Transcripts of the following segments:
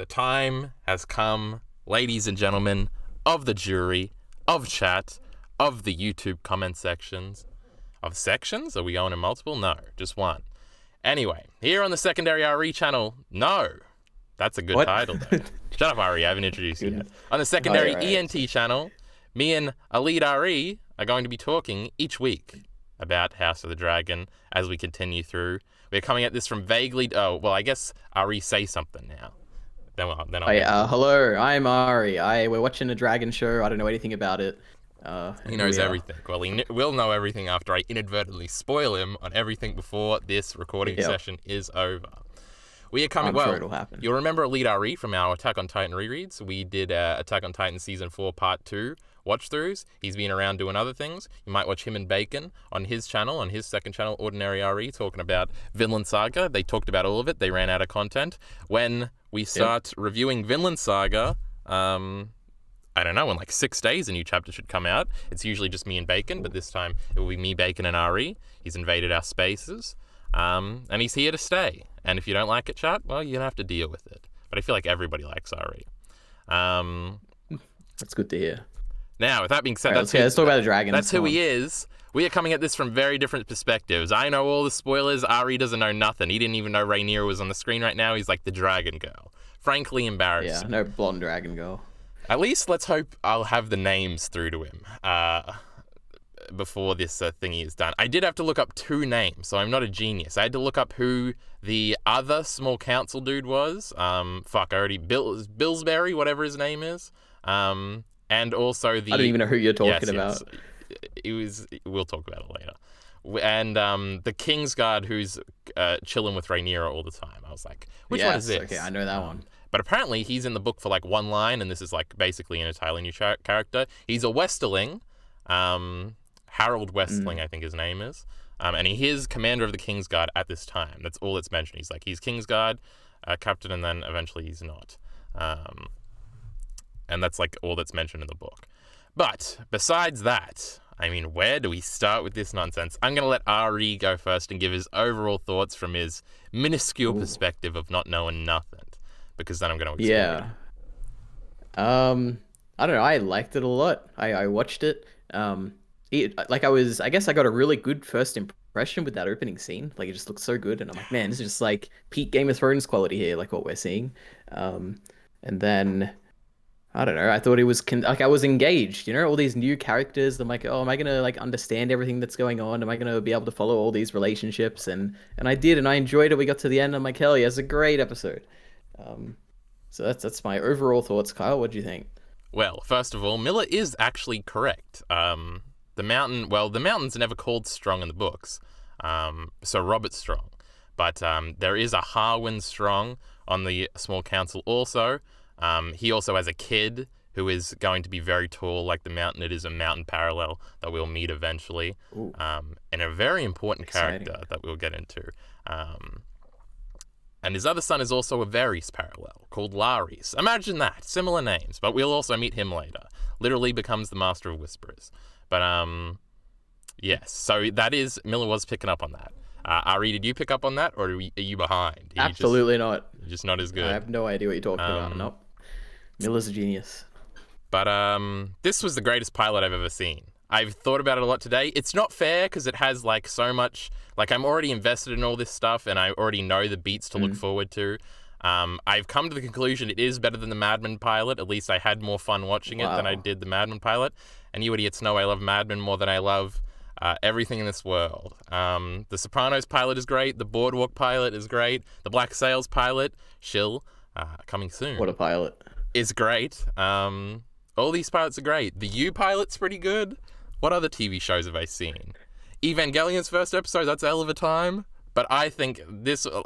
The time has come, ladies and gentlemen, of the jury, of chat, of the YouTube comment sections. Of sections? Are we going in multiple? No, just one. Anyway, here on the Secondary Ari channel, no. That's a good title, though. Shut up, Ari, I haven't introduced you yet. On the Secondary ENT channel, me and EliteAri are going to be talking each week about House of the Dragon as we continue through. We're coming at this from vaguely... Oh, well, I guess Ari, say something now. Then I'll hello, I'm Ari. We're watching a dragon show. I don't know anything about it. He knows everything. Well, he will know everything after I inadvertently spoil him on everything before this recording session is over. We are coming... I'm sure it'll happen. You'll remember EliteAri from our Attack on Titan rereads. We did Attack on Titan Season 4 Part 2 watch-throughs. He's been around doing other things. You might watch him and Bacon on his channel, on his second channel, EliteAri, talking about Vinland Saga. They talked about all of it. They ran out of content. When we start reviewing Vinland Saga, I don't know, in like 6 days a new chapter should come out. It's usually just me and Bacon, but this time it will be me, Bacon, and Ari. He's invaded our spaces, and he's here to stay. And if you don't like it, chat, well, you're going to have to deal with it. But I feel like everybody likes Ari. That's good to hear. Now, with that being said, let's talk about the dragon. That's who he is. We are coming at this from very different perspectives. I know all the spoilers. Ari doesn't know nothing. He didn't even know Rhaenyra was on the screen right now. He's like the dragon girl. Frankly embarrassing. Yeah, no blonde dragon girl. At least let's hope I'll have the names through to him before this thingy is done. I did have to look up 2 names, so I'm not a genius. I had to look up who the other small council dude was. Billsbury, whatever his name is. And also the... I don't even know who you're talking about. We'll talk about it later. And the Kingsguard who's chilling with Rhaenyra all the time. I was like, which one is this? Okay, I know that one. But apparently he's in the book for like 1 line, and this is like basically an entirely new character. He's a Westerling, Harold Westling, I think his name is. And he is commander of the Kingsguard at this time. That's all that's mentioned. He's Kingsguard captain, and then eventually he's not. And that's like all that's mentioned in the book. But besides that, I mean, where do we start with this nonsense? I'm going to let Ari go first and give his overall thoughts from his minuscule perspective of not knowing nothing. Because then I'm going to explain. Yeah. I don't know. I liked it a lot. I watched it. I guess I got a really good first impression with that opening scene. Like, it just looked so good. And I'm like, man, this is just like peak Game of Thrones quality here, like what we're seeing. And then... I don't know. I thought it was I was engaged, you know, all these new characters. I'm like, oh, am I going to like understand everything that's going on? Am I going to be able to follow all these relationships? And I did, and I enjoyed it. We got to the end. I'm like, hell yeah, it's a great episode. So that's my overall thoughts. Kyle, what do you think? Well, first of all, Miller is actually correct. The mountain's never called Strong in the books. So Robert Strong. But there is a Harwin Strong on the small council also. He also has a kid who is going to be very tall like the mountain. It is a mountain parallel that we'll meet eventually. And a very important character that we'll get into. And his other son is also a Varys parallel called Lares. Imagine that. Similar names, but we'll also meet him later. Literally becomes the Master of Whisperers. But yes, so that is... Miller was picking up on that. Ari, did you pick up on that, or are you behind? Absolutely not. You're just not as good. I have no idea what you're talking about. Nope. Miller's a genius. But this was the greatest pilot I've ever seen. I've thought about it a lot today. It's not fair because it has like so much... Like, I'm already invested in all this stuff, and I already know the beats to look forward to. I've come to the conclusion it is better than the Mad Men pilot. At least I had more fun watching it than I did the Mad Men pilot. And you idiots know I love Mad Men more than I love everything in this world. The Sopranos pilot is great. The Boardwalk pilot is great. The Black Sails pilot, shill, coming soon. What a pilot. Is great. All these pilots are great. The U pilot's pretty good. What other TV shows have I seen? Evangelion's first episode, that's a hell of a time. But I think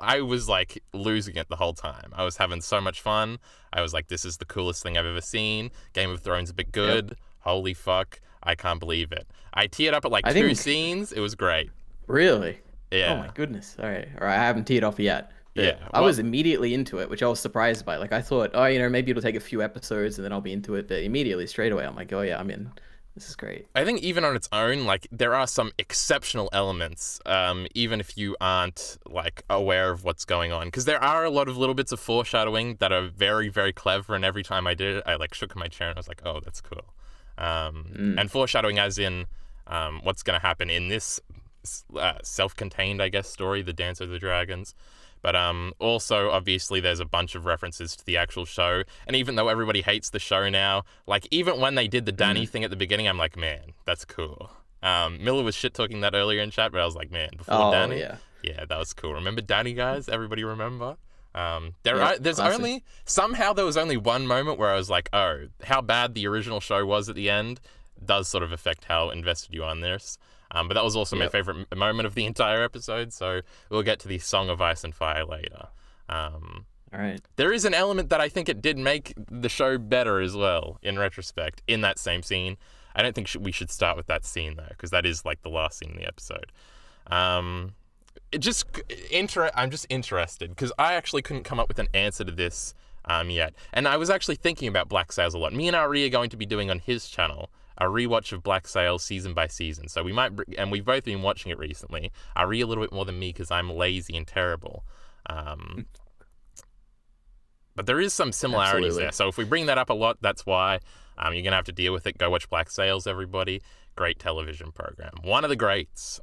I was like losing it the whole time. I was having so much fun. I was like, this is the coolest thing I've ever seen. Game of Thrones a bit good. Yep. Holy fuck. I can't believe it. I teared up at like 2 scenes. It was great. Really? Yeah. Oh my goodness. All right. I haven't teared off yet. Yeah. I was immediately into it, which I was surprised by. Like, I thought, oh, maybe it'll take a few episodes and then I'll be into it. But immediately, straight away, I'm like, oh yeah, I'm in. This is great. I think even on its own, like, there are some exceptional elements, even if you aren't, like, aware of what's going on. Because there are a lot of little bits of foreshadowing that are very, very clever, and every time I did it, I, like, shook my chair and I was like, oh, that's cool. And foreshadowing as in what's going to happen in this self-contained, I guess, story, The Dance of the Dragons. But also, obviously, there's a bunch of references to the actual show. And even though everybody hates the show now, like, even when they did the Danny thing at the beginning, I'm like, man, that's cool. Miller was shit-talking that earlier in chat, but I was like, man, before Danny? Yeah, that was cool. Remember Danny, guys? Everybody remember? Somehow there was only one moment where I was like, oh, how bad the original show was at the end does sort of affect how invested you are in this. But that was also my favorite moment of the entire episode, so we'll get to the Song of Ice and Fire later. All right. There is an element that I think it did make the show better as well, in retrospect, in that same scene. I don't think we should start with that scene, though, because that is, like, the last scene in the episode. I'm just interested, because I actually couldn't come up with an answer to this yet. And I was actually thinking about Black Sails a lot. Me and Ari are going to be doing on his channel a rewatch of Black Sails season by season. So we might, and we've both been watching it recently. Ari a little bit more than me because I'm lazy and terrible. But there is some similarities there. So if we bring that up a lot, that's why you're going to have to deal with it. Go watch Black Sails, everybody. Great television program. One of the greats.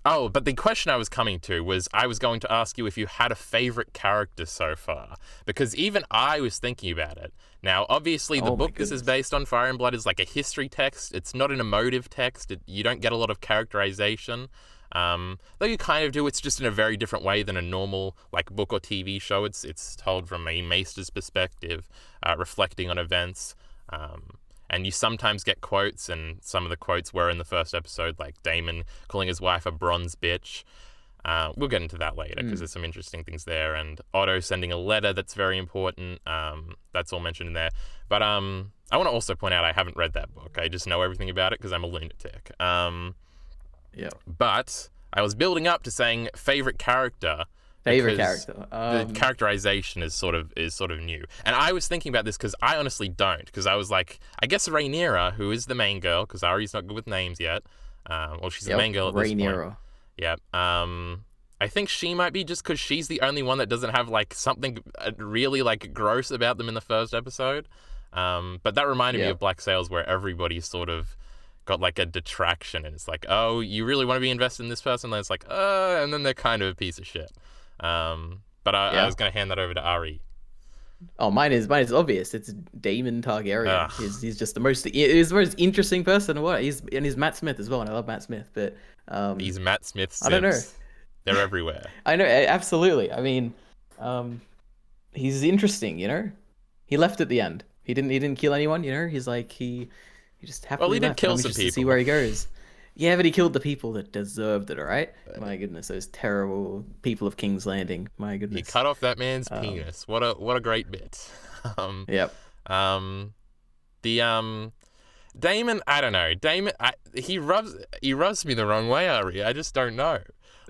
Oh, but the question I was coming to was I was going to ask you if you had a favorite character so far, because even I was thinking about it. Now, obviously, the book this is based on, Fire and Blood, is like a history text. It's not an emotive text. You don't get a lot of characterization. Though you kind of do. It's just in a very different way than a normal like book or TV show. It's told from a maester's perspective, reflecting on events. And you sometimes get quotes, and some of the quotes were in the first episode, like Daemon calling his wife a bronze bitch. We'll get into that later, because there's some interesting things there. And Otto sending a letter that's very important. That's all mentioned in there. But I want to also point out I haven't read that book. I just know everything about it because I'm a lunatic. But I was building up to saying favorite character. The characterization is sort of new, and I was thinking about this because I honestly don't, because I was like, I guess Rhaenyra, who is the main girl, because Ari's not good with names yet. Well, she's the main girl at this point. Yeah. I think she might be, just because she's the only one that doesn't have like something really like gross about them in the first episode. But that reminded me of Black Sails, where everybody's sort of got like a detraction, and it's like, oh, you really want to be invested in this person? And it's like, and then they're kind of a piece of shit. But I was going to hand that over to Ari. Oh, mine is obvious. It's Daemon Targaryen. He's just the most interesting person. He's Matt Smith as well, and I love Matt Smith. But he's Matt Smith Sims. I don't know. They're everywhere. I know, absolutely. I mean, he's interesting. You know, he left at the end. He didn't kill anyone. You know, he's like he just happily Well, he did left. kill some just people. To see where he goes. Yeah, but he killed the people that deserved it, all right? My goodness, those terrible people of King's Landing. My goodness. He cut off that man's penis. What a great bit. Yep. Daemon, I don't know. Daemon, he rubs me the wrong way, Ari. I just don't know.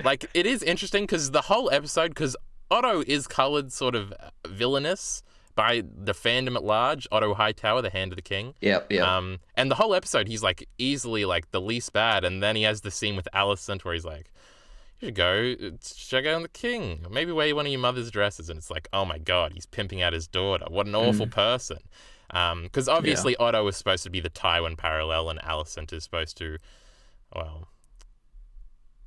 Like, it is interesting because the whole episode, because Otto is colored sort of villainous by the fandom at large. Otto Hightower, the Hand of the King. Yep. And the whole episode, he's like easily like the least bad, and then he has the scene with Alicent where he's like, "You should go check out the king. Maybe wear one of your mother's dresses." And it's like, oh my god, he's pimping out his daughter. What an awful person. Because obviously Otto is supposed to be the Tywin parallel, and Alicent is supposed to, well.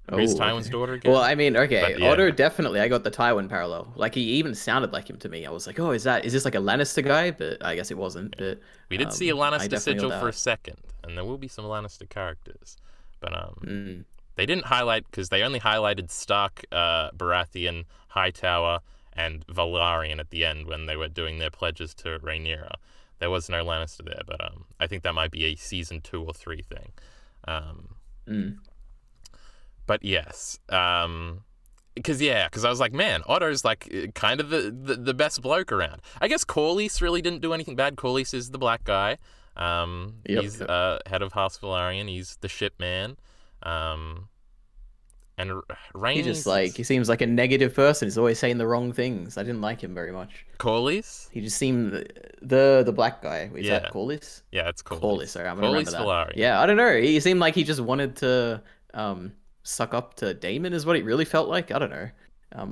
Who's Tywin's daughter again? Well, I mean, okay, Otto definitely. I got the Tywin parallel. Like, he even sounded like him to me. I was like, oh, is this like a Lannister guy? But I guess it wasn't. But we did see a Lannister sigil for a second, and there will be some Lannister characters. But they didn't highlight, because they only highlighted Stark, Baratheon, Hightower, and Valyrian at the end when they were doing their pledges to Rhaenyra. There was no Lannister there, but I think that might be a season 2 or 3 thing. But yes, because I was like, man, Otto's like kind of the best bloke around. I guess Corlys really didn't do anything bad. Corlys is the black guy. He's head of House Velaryon. He's the ship man. And He just Rhaenys, like he seems like a negative person. He's always saying the wrong things. I didn't like him very much. Corlys, He just seemed the black guy. Is that yeah, Corlys? yeah, it's Corlys. Corlys. Sorry, I'm gonna remember Corlys that. Velaryon. Yeah, I don't know. He seemed like he just wanted to suck up to Damon, is what it really felt like. I don't know.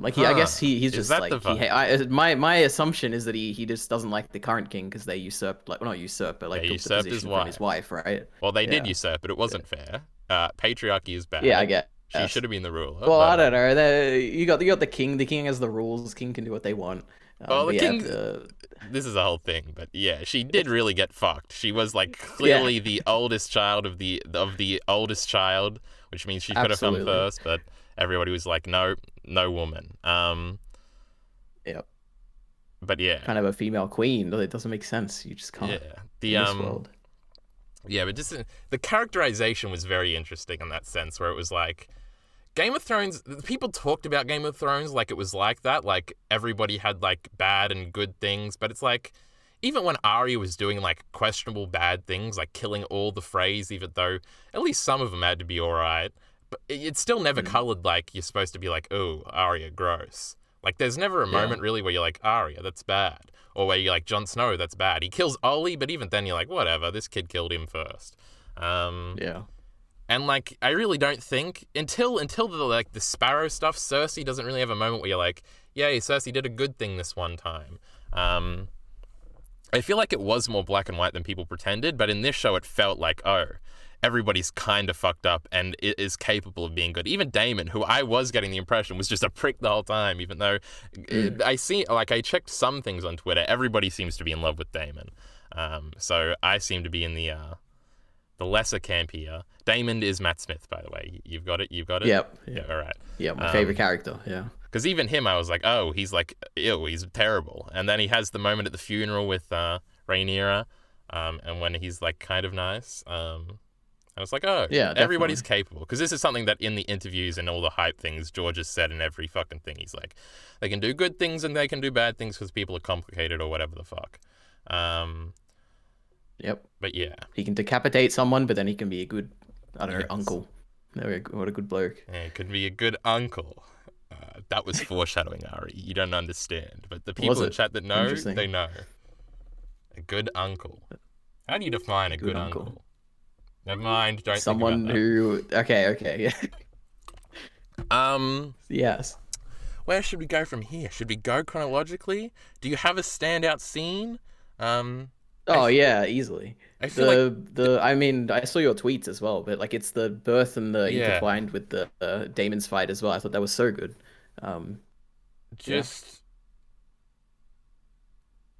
Like I Huh? guess he's Is just that the like he. vibe? My assumption is that he just doesn't like the current king because they usurped, like, well, not usurped, but like They took the usurped his position from his wife. wife, right? Well, they did Yeah. usurp, but it wasn't fair. Patriarchy is Yeah, I bad. She guess. should have been the ruler, Well, but I don't know. You got the king. The king has the rules. King can do what they want. well, the But yeah, king. This is a whole thing, but yeah, she did really get fucked. She was like yeah, clearly the oldest child of the oldest child, which means she could have come absolutely. first, but everybody was like, no, no woman. Yep. But yeah, Kind of a female queen. It doesn't make sense. You just can't yeah, the in this world. yeah, but just the characterization was very interesting in that sense, where it was like Game of Thrones. People talked about Game of Thrones like it was like that, like everybody had like bad and good things, but it's like even when Arya was doing like questionable bad things, like killing all the Freys, even though at least some of them had to be all right, but it's still never Mm. colored like you're supposed to be like, oh, Arya, gross. Like there's never a Yeah. moment really where you're like, Arya, that's bad. Or where you're like, Jon Snow, that's bad. He kills Ollie, but even then you're like, whatever, this kid killed him first. Yeah. And like, I really don't think until the like the Sparrow stuff, Cersei doesn't really have a moment where you're like, yay, Cersei did a good thing this one time. I feel like it was more black and white than people pretended, but in this show it felt like, oh, everybody's kind of fucked up and is capable of being good. Even Daemon, who I was getting the impression was just a prick the whole time, even though Mm. I checked some things on Twitter, everybody seems to be in love with Daemon. So I seem to be in the lesser camp here. Daemon is Matt Smith, by the way. You've got it. You've got it. Yep. Yeah. Yeah. All right. Yeah. My favorite character. Yeah. Because even him, I was like, oh, he's like, ew, he's terrible. And then he has the moment at the funeral with Rhaenyra, and when he's like kind of nice. I was like, oh, Yeah. everybody's Definitely. capable. Because this is something that in the interviews and all the hype things, George has said in every fucking thing. He's like, they can do good things and they can do bad things because people are complicated or whatever the fuck. Yep. But yeah, He can decapitate someone, but then he can be a good, I don't know, yes. uncle. What a good bloke. Yeah, it could be a good uncle. That was foreshadowing, Ari. You don't understand. But the Was people in it? chat that know, they Interesting. know. A good uncle. How do you define a Good good uncle. uncle? Never mind, don't think about Someone that. who. Okay. Okay. Yeah. Um, Yes. where should we go from here? Should we go chronologically? Do you have a standout scene? I, Oh f- yeah, easily. I feel like, I mean, I saw your tweets as well, but like it's the birth and the yeah, intertwined with the Damon's fight as well. I thought that was so good. Um, yeah. just,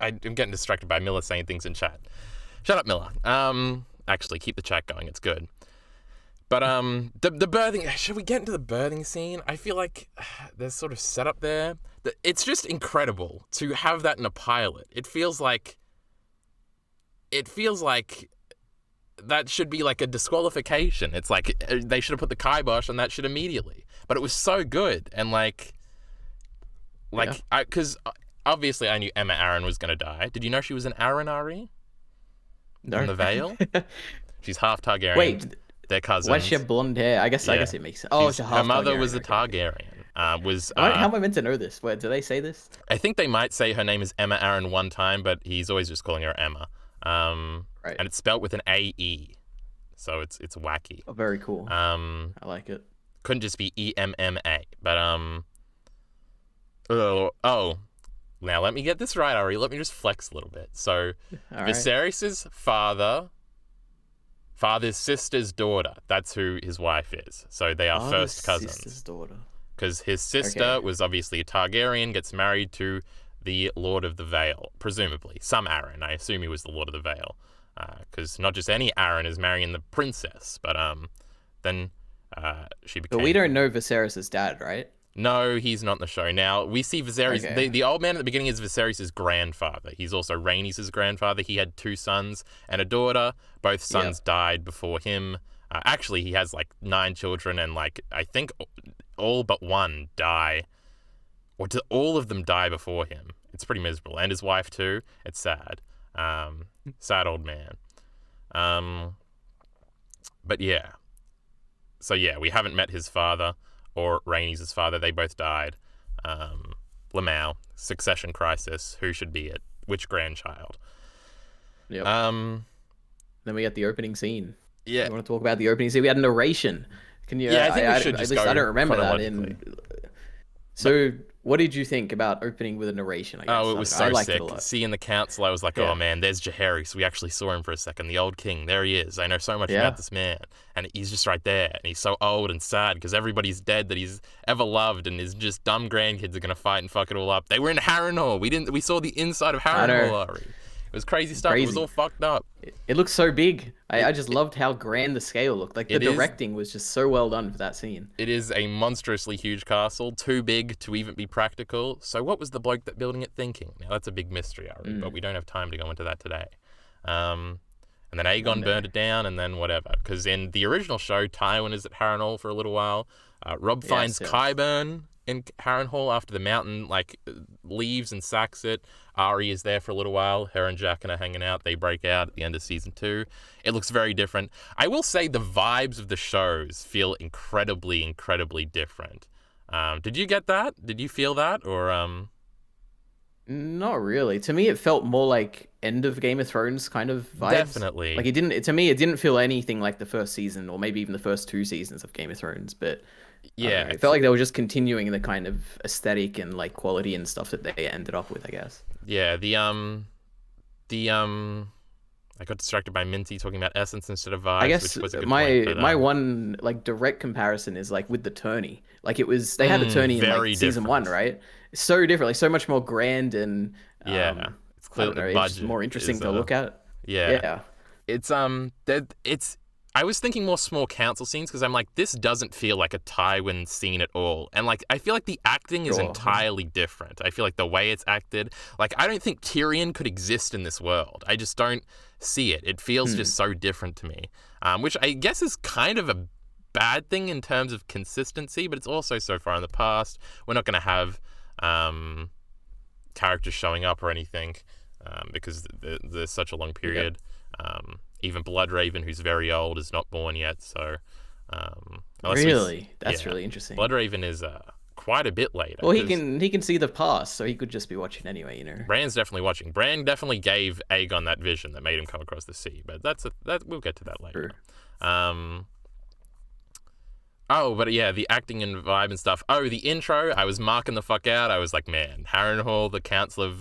I'm getting distracted by Miller saying things in chat. Shut up, Miller. Actually, keep the chat going. It's good. But the birthing. Should we get into the birthing scene? I feel like there's sort of setup there. It's just incredible to have that in a pilot. It feels like that should be like a disqualification. It's like they should have put the kibosh on that shit immediately. But it was so good and Yeah. because obviously I knew Emma Aaron was gonna die. Did you know she was an Aronari on No. the Veil? She's half Targaryen. Wait, They're why does she cousins. have blonde hair? I Yeah. guess it makes sense. Oh, she's a Her half mother was Targaryen. a Okay, okay. Targaryen. Was How am I meant to know this? Wait, do they say this? I think they might say her name is Emma Aaron one time, but he's always just calling her Emma. Right. And it's spelt with an A-E, so it's wacky. Oh, very cool. Um, I like it. couldn't just be E-M-M-A, but oh, now let me get this right, Ari. Let me just flex a little bit. So All right. Viserys's father's sister's daughter. That's who his wife is. So they are Oh, the first cousins. sister's daughter. Because his sister Okay. was obviously a Targaryen, gets married to the Lord of the Vale, presumably. Some Aaron. I assume he was the Lord of the Vale. Because not just any Aaron is marrying the princess, but then she became... But we don't know Viserys' dad, right? No, he's not in the show. Now, we see Viserys... Okay. The old man at the beginning is Viserys' grandfather. He's also Rhaenys' grandfather. He had 2 sons and a daughter. Both sons died before him. Actually, he has like 9 children, and like I think all but one die, or do all of them die before him? It's pretty miserable, and his wife too. It's sad. Sad old man. But yeah. So yeah, we haven't met his father. or Rhaenys' father. They both died. Lamau, succession crisis. Who should be it? Which grandchild? Yep. Um, Then we get the opening scene. yeah. You want to talk about the opening scene? We had a narration. Can you? Yeah, I think we should at just least go I don't remember that. chronologically. So, what did you think about opening with a narration? I guess. Oh, it was I so liked sick. it a lot. Seeing the council, I was like, Yeah. oh man, there's Jaehaerys. We actually saw him for a second. The old king. There he is. I know so much Yeah. about this man. And he's just right there. And he's so old and sad because everybody's dead that he's ever loved, and his just dumb grandkids are going to fight and fuck it all up. They were in Harrenhal. We saw the inside of Harrenhal, Ari. It was crazy stuff. It was all fucked up. It looks so big. I just loved how grand the scale looked. Like the It is. directing was just so well done for that scene. It is a monstrously huge castle, too big to even be practical. So what was the bloke that building it thinking? Now that's a big mystery, Ari, but we don't have time to go into that today. And then Aegon burned it down, and then whatever. Because in the original show, Tywin is at Harrenhal for a little while. Rob finds Qyburn in Harrenhal after the mountain leaves and sacks it. Ari is there for a little while. Her and Jaqen are hanging out. They break out at the end of season 2. It looks very different. I will say the vibes of the shows feel incredibly, incredibly different. Did you get that? Did you feel that? Or Not really. To me, it felt more like end of Game of Thrones kind of vibes. Definitely. Like it didn't. To me, it didn't feel anything like the first season, or maybe even the first 2 seasons of Game of Thrones. But yeah, it felt like they were just continuing the kind of aesthetic and like quality and stuff that they ended up with, I guess. Yeah, I got distracted by Minty talking about essence instead of vibes. I guess which was a good my point, but, my one like direct comparison is like with the tourney. Like it was they had a tourney in like season 1, right? So different, like so much more grand and yeah, it's clearly it's just more interesting to look at. Yeah, it's. I was thinking more small council scenes because I'm like, this doesn't feel like a Tywin scene at all. And like, I feel like the acting is entirely different. I feel like the way it's acted, like, I don't think Tyrion could exist in this world. I just don't see it. It feels just so different to me, which I guess is kind of a bad thing in terms of consistency, but it's also so far in the past. We're not going to have characters showing up or anything because there's such a long period. Even Bloodraven, who's very old, is not born yet. So, really, that's really interesting. Bloodraven is quite a bit later. Well, he can see the past, so he could just be watching anyway, you know. Bran's definitely watching. Bran definitely gave Aegon that vision that made him come across the sea, but we'll get to that later. Oh, but yeah, the acting and vibe and stuff. Oh, the intro, I was marking the fuck out. I was like, man, Harrenhal, the Council of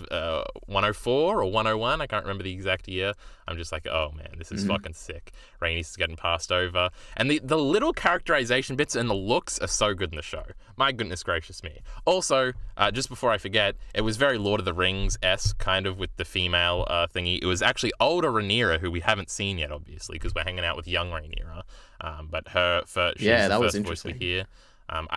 104 or 101, I can't remember the exact year. I'm just like, oh man, this is fucking sick. Rhaenys is getting passed over. And the little characterization bits and the looks are so good in the show. My goodness gracious me. Also, just before I forget, it was very Lord of the Rings-esque, kind of with the female thingy. It was actually older Rhaenyra, who we haven't seen yet, obviously, because we're hanging out with young Rhaenyra. But she's the first voice we hear.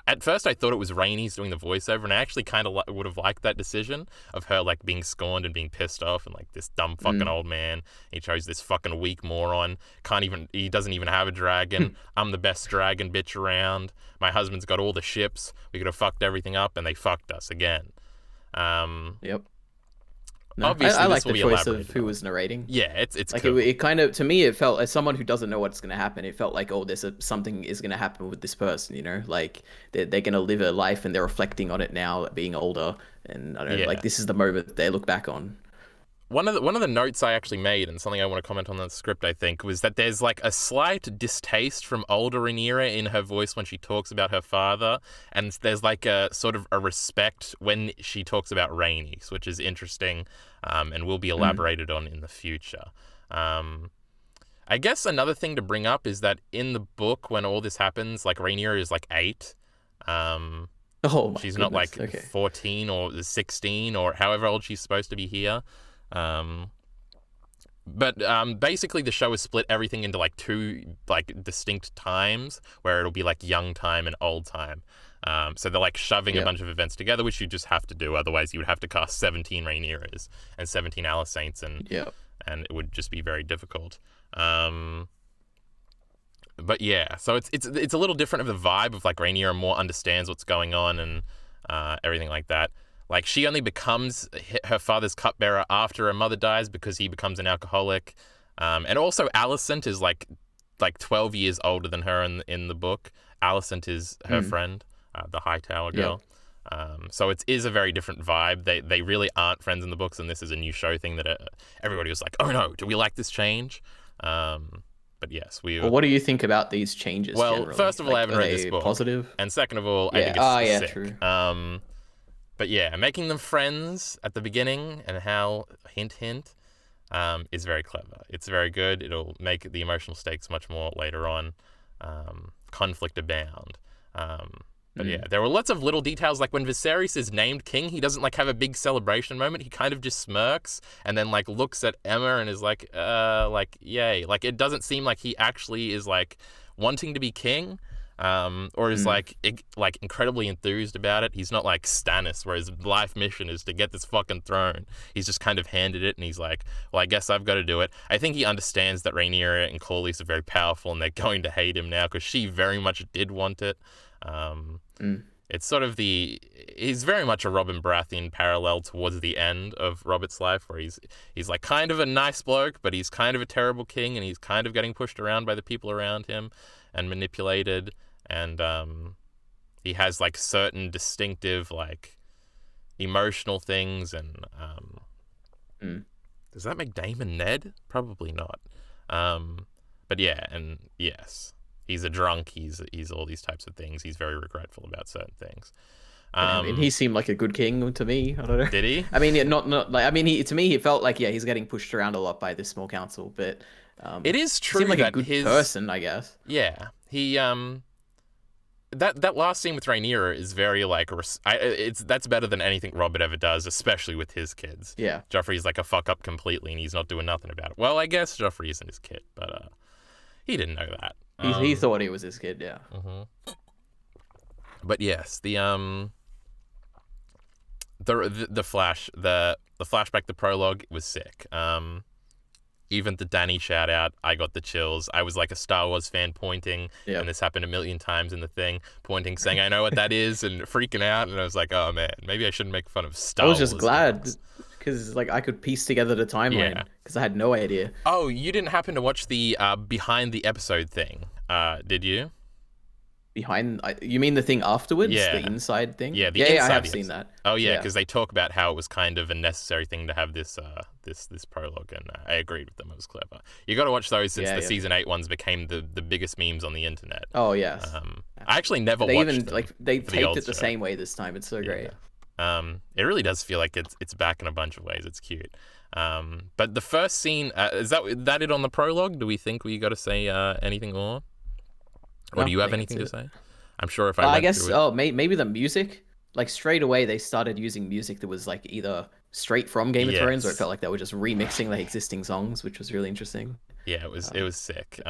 At first, I thought it was Rhaenys doing the voiceover, and I actually kind of would have liked that decision of her like being scorned and being pissed off, and like this dumb fucking old man. He chose this fucking weak moron. He doesn't even have a dragon. I'm the best dragon bitch around. My husband's got all the ships. We could have fucked everything up, and they fucked us again. Yep. No, obviously, I like this will the be choice of elaborated who on. was narrating. Yeah, it's like cool. it kind of, to me, it felt as someone who doesn't know what's going to happen. It felt like, oh, something is going to happen with this person, you know, like they're going to live a life and they're reflecting on it now, being older, and I don't know, like this is the moment they look back on. One of the notes I actually made, and something I want to comment on the script, I think, was that there's like a slight distaste from older Rhaenyra in her voice when she talks about her father, and there's like a sort of a respect when she talks about Rhaenys, which is interesting, and will be elaborated on in the future. I guess another thing to bring up is that in the book, when all this happens, like Rhaenyra is like 8. She's not like 14 or 16 or however old she's supposed to be here. But basically the show has split everything into like 2 like distinct times where it'll be like young time and old time. So they're like shoving a bunch of events together, which you just have to do. Otherwise you would have to cast 17 Rhaenyras and 17 Alicentes and it would just be very difficult. But yeah, so it's a little different of the vibe of like Rhaenyra more understands what's going on and everything like that. Like, she only becomes her father's cupbearer after her mother dies because he becomes an alcoholic. And also, Alicent is like 12 years older than her in the book. Alicent is her friend. the Hightower Yeah. girl. So it is a very different vibe. They really aren't friends in the books, and this is a new show thing that everybody was like, oh no, do we like this change? But yes, Well, what do you think about these changes well, generally? first of all, I Like, haven't are read this they book, positive? and second of all, I Yeah. think Ah, it's yeah, sick. true. But yeah, making them friends at the beginning and how hint hint is very clever. It's very good. It'll make the emotional stakes much more later on. Conflict abound. But yeah, there were lots of little details, like when Viserys is named king, he doesn't like have a big celebration moment. He kind of just smirks and then like looks at Emma and is like yay. Like it doesn't seem like he actually is like wanting to be king. Or is like incredibly enthused about it. He's not like Stannis, where his life mission is to get this fucking throne. He's just kind of handed it, and he's like, well, I guess I've got to do it. I think he understands that Rhaenyra and Corlys are very powerful, and they're going to hate him now because she very much did want it. It's sort of he's very much a Robin Baratheon parallel towards the end of Robert's life, where he's like kind of a nice bloke, but he's kind of a terrible king, and he's kind of getting pushed around by the people around him and manipulated. And he has like certain distinctive like emotional things, and does that make Daemon Ned? Probably not. But yeah, and yes, he's a drunk. He's all these types of things. He's very regretful about certain things. I mean, he seemed like a good king to me. I don't know. Did he? I mean, not like, I mean, to me, he felt like, yeah, he's getting pushed around a lot by this small council, but it is true seemed like that a good person, I guess. Yeah, he that last scene with Rhaenyra is very like that's better than anything Robert ever does, especially with his kids. Yeah, Joffrey's like a fuck up completely, and he's not doing nothing about it. Well, I guess Joffrey isn't his kid, but he didn't know that. He thought he was his kid. Yeah. But yes, the flashback, the prologue was sick. Even the Danny shout out, I got the chills. I was like a Star Wars fan pointing, and this happened a million times in the thing, pointing, saying, I know what that is, and freaking out. And I was like, oh man, maybe I shouldn't make fun of Star Wars. I was just glad because like I could piece together the timeline because I had no idea. Oh, you didn't happen to watch the behind the episode thing, did you? You mean the thing afterwards? Yeah. The inside thing? Yeah, I have seen that. Oh yeah, because they talk about how it was kind of a necessary thing to have this this prologue, and I agreed with them. It was clever. You got to watch those since the season 8 ones became the biggest memes on the internet. Oh yes. I actually never they watched even them like they for the taped old it the show. same way this time. It's so great. It really does feel like it's back in a bunch of ways. It's cute. But the first scene, is that it on the prologue? Do we think we got to say anything more? Or do you have anything to say? I'm sure if I guess maybe the music, like straight away they started using music that was like either straight from Game of Thrones, or it felt like they were just remixing like existing songs, which was really interesting. Yeah, it was sick.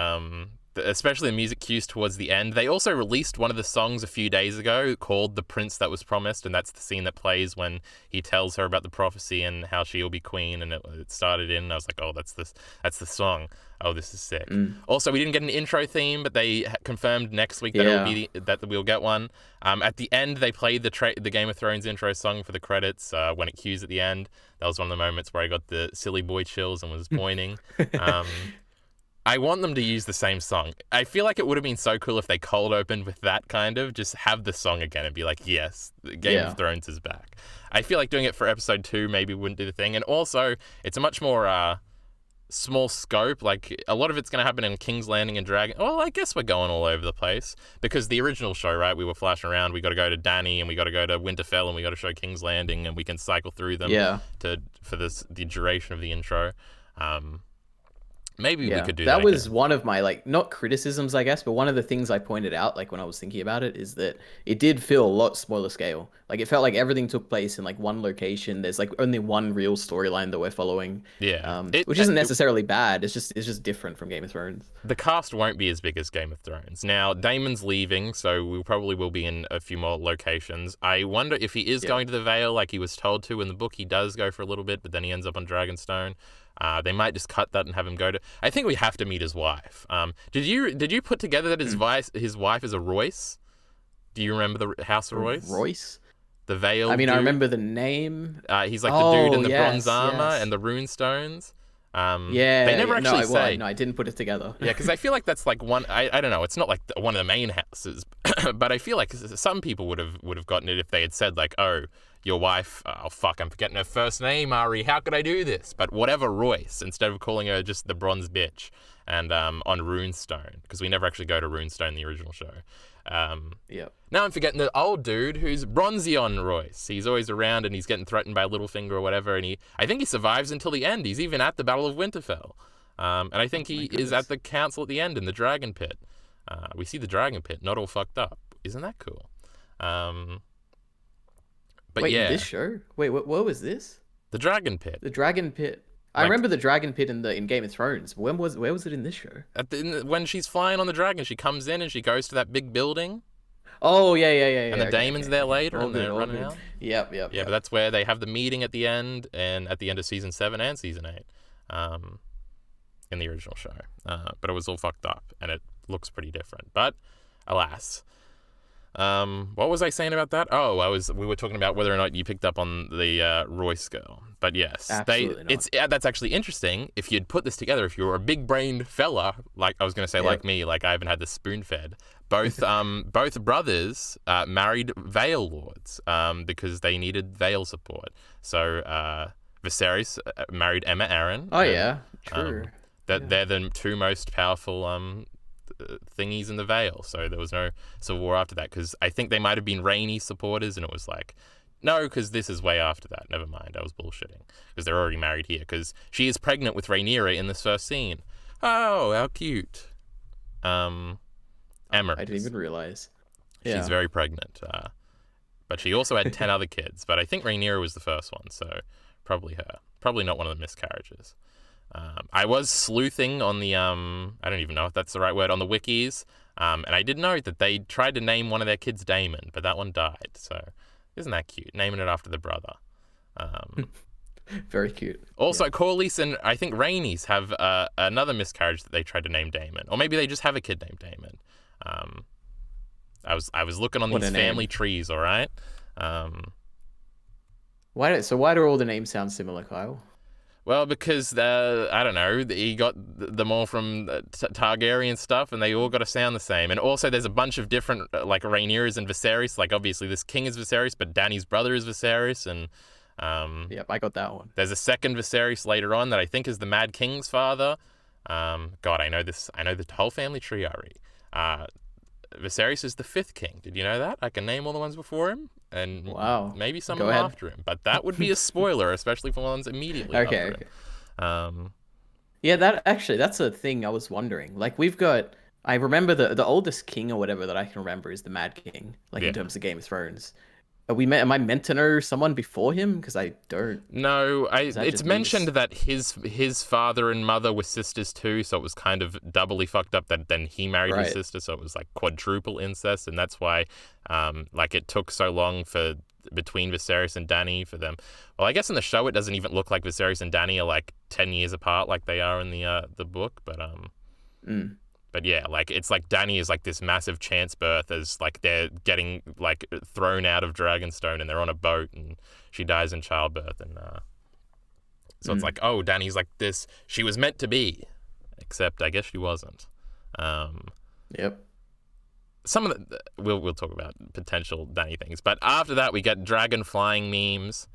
Especially the music cues towards the end. They also released one of the songs a few days ago called The Prince That Was Promised, and that's the scene that plays when he tells her about the prophecy and how she'll be queen, and it started in, and I was like, oh, that's the song. Oh, this is sick. Also, we didn't get an intro theme, but they confirmed next week that that we'll get one. At the end, they played the Game of Thrones intro song for the credits when it cues at the end. That was one of the moments where I got the silly boy chills and was pointing. I want them to use the same song. I feel like it would have been so cool if they cold opened with that kind of, just have the song again and be like, yes, the Game of Thrones is back. I feel like doing it for episode 2 maybe wouldn't do the thing. And also, it's a much more small scope. Like, a lot of it's going to happen in King's Landing and Dragon. Well, I guess we're going all over the place. Because the original show, right, we were flashing around. We got to go to Dany, and we got to go to Winterfell, and we got to show King's Landing, and we can cycle through them for the duration of the intro. Maybe we could do that. That was one of my, like, not criticisms, I guess, but one of the things I pointed out, like, when I was thinking about it, is that it did feel a lot smaller scale. Like, it felt like everything took place in, like, one location. There's, like, only one real storyline that we're following. Yeah. Which isn't necessarily bad. It's just different from Game of Thrones. The cast won't be as big as Game of Thrones. Now, Daemon's leaving, so we probably will be in a few more locations. I wonder if he is going to the Vale like he was told to in the book. He does go for a little bit, but then he ends up on Dragonstone. They might just cut that and have him go to... I think we have to meet his wife. Did you put together that his wife is a Royce? Do you remember the House of Royce? Royce? The Vale I mean, dude? I remember the name. He's like the dude in the bronze armor and the rune stones. Yeah, They never yeah, actually say. no, I didn't put it together. Yeah, because I feel like that's like one. I don't know. It's not like one of the main houses, but I feel like some people would have gotten it if they had said like, "Oh, your wife. Oh fuck, I'm forgetting her first name, Ari. How could I do this?" But whatever, Royce, instead of calling her just the Bronze Bitch, and on Runestone, because we never actually go to Runestone in the original show. Yep. Now I'm forgetting the old dude who's Bronzion Royce. He's always around and he's getting threatened by Littlefinger or whatever, and I think he survives until the end. He's even at the Battle of Winterfell. And I think he is at the council at the end in the Dragon Pit. We see the Dragon Pit, not all fucked up. Isn't that cool? But Wait, yeah. in this show? Wait, what was this? The Dragon Pit. The Dragon Pit. I remember the Dragon Pit in Game of Thrones. Where was it in this show? When she's flying on the dragon, she comes in and she goes to that big building. Oh, yeah. And the Daemon's there later, and they're running out. Yep. Yeah, but that's where they have the meeting at the end, and at the end of season 7 and season 8, in the original show. But it was all fucked up, and it looks pretty different. But alas, what was I saying about that? Oh, we were talking about whether or not you picked up on the Royce girl. But yes, absolutely not. That's actually interesting. If you'd put this together, if you were a big-brained fella, like I was going to say, like me, like I haven't had the spoon-fed. Both brothers married Vale Lords because they needed Vale support. So Viserys married Emma Arryn. Oh yeah, true. They're the two most powerful thingies in the Vale. So there was no civil war after that, because I think they might have been Rhaenys supporters, and it was like, no, because this is way after that. Never mind, I was bullshitting, because they're already married here, because she is pregnant with Rhaenyra in this first scene. Oh, how cute. Emma. I didn't even realize. Yeah. She's very pregnant. But she also had 10 other kids, but I think Rhaenyra was the first one, so probably her. Probably not one of the miscarriages. I was sleuthing on the, I don't even know if that's the right word, on the wikis, and I did note that they tried to name one of their kids Daemon, but that one died, so isn't that cute? Naming it after the brother. Very cute. Also, Corlys and I think Rhaenys have another miscarriage that they tried to name Daemon, or maybe they just have a kid named Daemon. I was looking on these family trees, all right? Why do all the names sound similar, Kyle? Well, because I don't know, he got them all from Targaryen stuff, and they all got to sound the same. And also, there's a bunch of different like Rhaenyras and Viserys. Like obviously, this king is Viserys, but Dany's brother is Viserys, and yep, I got that one. There's a second Viserys later on that I think is the Mad King's father. God, I know this. I know the whole family tree, Ari. Viserys is the 5th king. Did you know that? I can name all the ones before him, and maybe some of them after him. But that would be a spoiler, especially for ones immediately after him. Yeah, that's a thing I was wondering. Like I remember the oldest king or whatever that I can remember is the Mad King, like in terms of Game of Thrones. Am I meant to know someone before him? Because I don't. No, it's mentioned that his father and mother were sisters too, so it was kind of doubly fucked up that then he married his sister, so it was like quadruple incest, and that's why like it took so long between Viserys and Dany for them. Well, I guess in the show it doesn't even look like Viserys and Dany are like 10 years apart like they are in the book, but But yeah, like it's like Dany is like this massive chance birth as like they're getting like thrown out of Dragonstone and they're on a boat and she dies in childbirth, and so it's like, oh, Dany's like this. She was meant to be, except I guess she wasn't. Yep. Some of the we'll talk about potential Dany things, but after that we get dragon flying memes.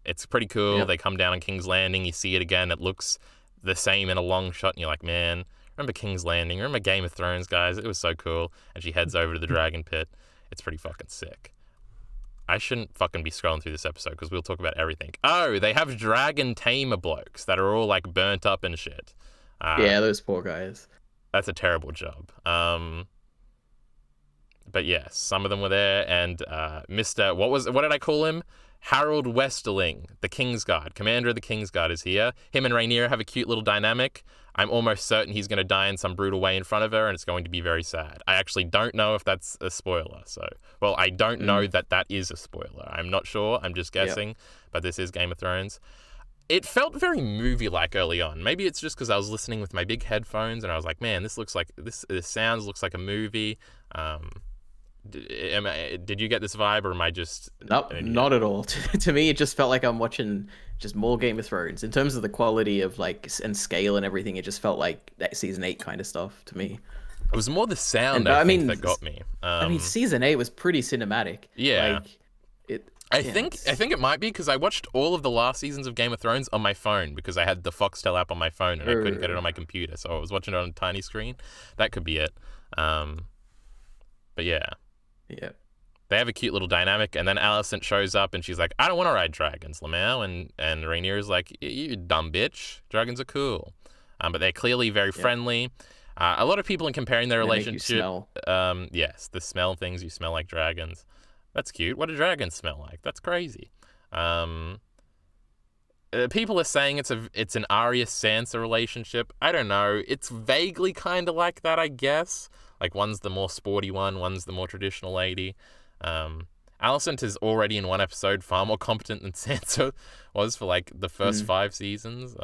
It's pretty cool. Yep. They come down on King's Landing. You see it again. It looks the same in a long shot, and you're like, man. Remember King's Landing? Remember Game of Thrones, guys? It was so cool. And she heads over to the Dragon Pit. It's pretty fucking sick. I shouldn't fucking be scrolling through this episode because we'll talk about everything. Oh, they have dragon tamer blokes that are all like burnt up and shit. Yeah, those poor guys. That's a terrible job. But yes, some of them were there, and Mr. What did I call him? Harold Westerling, the Kingsguard, commander of the Kingsguard, is here. Him and Rhaenyra have a cute little dynamic. I'm almost certain he's going to die in some brutal way in front of her, and it's going to be very sad. I actually don't know if that's a spoiler. Well, I don't know that is a spoiler. I'm not sure. I'm just guessing, but this is Game of Thrones. It felt very movie-like early on. Maybe it's just because I was listening with my big headphones, and I was like, man, this sounds looks like a movie. Did you get this vibe, or am I just Nope, an idiot? not at all. To me, it just felt like I'm watching just more Game of Thrones. In terms of the quality of like and scale and everything, it just felt like that season 8 kind of stuff to me. It was more the And sound, but I think, that got me. I mean, season 8 was pretty cinematic. Yeah. Like it. I Yeah, think it might be because I watched all of the last seasons of Game of Thrones on my phone because I had the Foxtel app on my phone and I couldn't get it on my computer, so I was watching it on a tiny screen. That could be it. But yeah, yeah. they have a cute little dynamic, and then Alicent shows up and she's like, "I don't want to ride dragons, Lamau," and Rhaenyra's like, "You dumb bitch, dragons are cool." But they're clearly very friendly. A lot of people in comparing their They make you relationship. smell. Yes, the smell things. You smell like dragons. That's cute. What do dragons smell like? That's crazy. People are saying it's an Arya Sansa relationship. I don't know. It's vaguely kind of like that, I guess. Like one's the more sporty one, one's the more traditional lady. Alicent is already in one episode far more competent than Sansa was for like the first 5 seasons.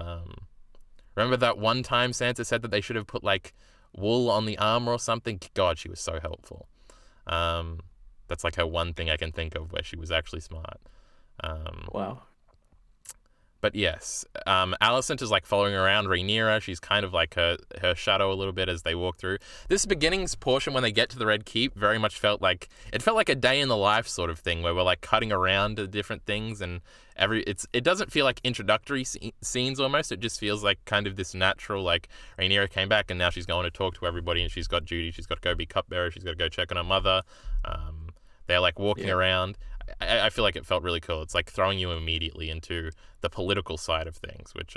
Remember that one time Sansa said that they should have put like wool on the armor or something? God, she was so helpful. That's like her one thing I can think of where she was actually smart. Wow. But yes, Alicent is like following around Rhaenyra. She's kind of like her shadow a little bit as they walk through. This beginnings portion when they get to the Red Keep very much felt like a day in the life sort of thing where we're like cutting around to different things and it doesn't feel like introductory scenes almost. It just feels like kind of this natural like Rhaenyra came back and now she's going to talk to everybody and she's got duty. She's got to go be cupbearer. She's got to go check on her mother. They're like walking around. I feel like it felt really cool. It's like throwing you immediately into the political side of things, which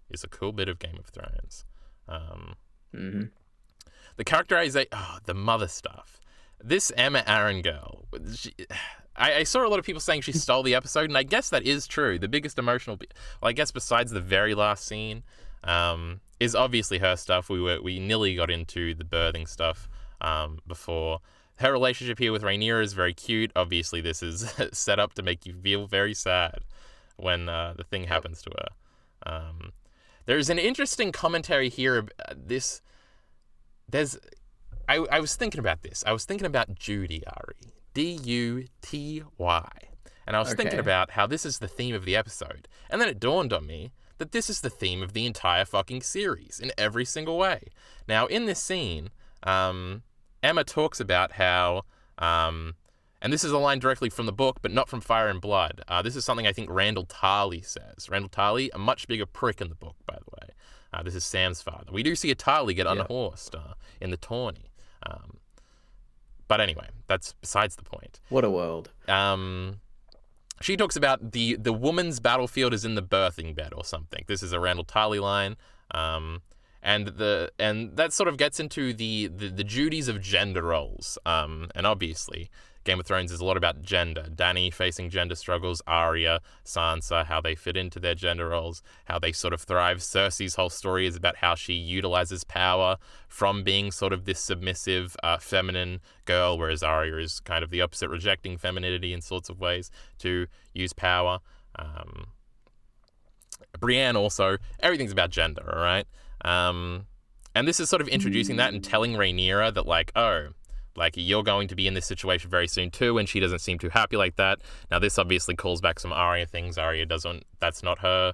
is a cool bit of Game of Thrones. The characterization, the mother stuff. This Emma Aaron girl, I saw a lot of people saying she stole the episode, and I guess that is true. The biggest emotional, I guess besides the very last scene, is obviously her stuff. We nearly got into the birthing stuff before. Her relationship here with Rhaenyra is very cute. Obviously, this is set up to make you feel very sad when the thing happens to her. There's an interesting commentary here. I was thinking about this. I was thinking about Duty, Ari. Duty. And I was thinking about how this is the theme of the episode. And then it dawned on me that this is the theme of the entire fucking series in every single way. Now, in this scene, Emma talks about how, and this is a line directly from the book, but not from Fire and Blood. This is something I think Randall Tarley says. Randall Tarley, a much bigger prick in the book, by the way. This is Sam's father. We do see a Tarley get unhorsed in the tourney. But anyway, that's besides the point. What a world. She talks about the woman's battlefield is in the birthing bed or something. This is a Randall Tarley line. And that sort of gets into the duties of gender roles. And obviously, Game of Thrones is a lot about gender. Dany facing gender struggles, Arya, Sansa, how they fit into their gender roles, how they sort of thrive. Cersei's whole story is about how she utilizes power from being sort of this submissive, feminine girl, whereas Arya is kind of the opposite, rejecting femininity in sorts of ways to use power. Brienne also, everything's about gender, all right? And this is sort of introducing that and telling Rhaenyra that like you're going to be in this situation very soon too, and she doesn't seem too happy like that. Now this obviously calls back some Arya things. Arya doesn't, that's not her,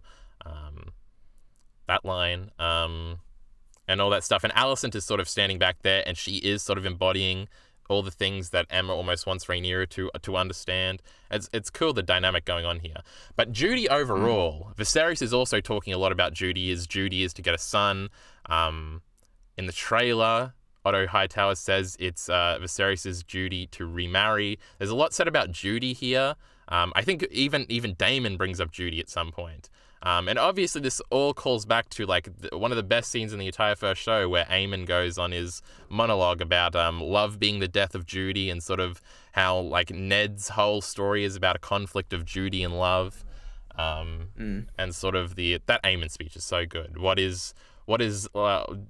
that line, and all that stuff. And Alicent is sort of standing back there and she is sort of embodying all the things that Emma almost wants Rhaenyra to understand. It's cool, the dynamic going on here. But Judy overall, Viserys is also talking a lot about Judy is to get a son. In the trailer, Otto Hightower says it's Viserys' duty to remarry. There's a lot said about Judy here. I think even Daemon brings up Judy at some point. And obviously this all calls back to like one of the best scenes in the entire first show where Aemon goes on his monologue about love being the death of Judy and sort of how like Ned's whole story is about a conflict of Judy and love. And sort of that Aemon speech is so good. What is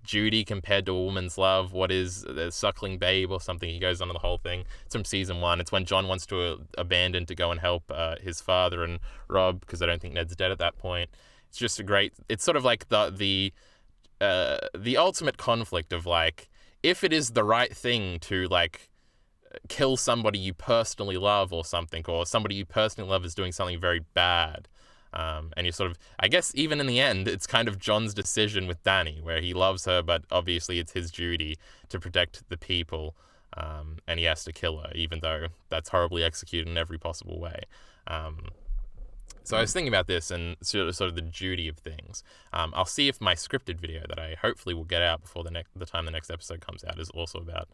Judy compared to a woman's love? What is the suckling babe or something? He goes on to the whole thing. It's from season 1. It's when Jon wants to abandon to go and help his father and Rob because I don't think Ned's dead at that point. It's just it's sort of like the ultimate conflict of like, if it is the right thing to like kill somebody you personally love or something, or somebody you personally love is doing something very bad. And you sort of, I guess even in the end, it's kind of Jon's decision with Dany, where he loves her, but obviously it's his duty to protect the people, and he has to kill her, even though that's horribly executed in every possible way. So I was thinking about this and sort of the duty of things. I'll see if my scripted video that I hopefully will get out before the time the next episode comes out is also about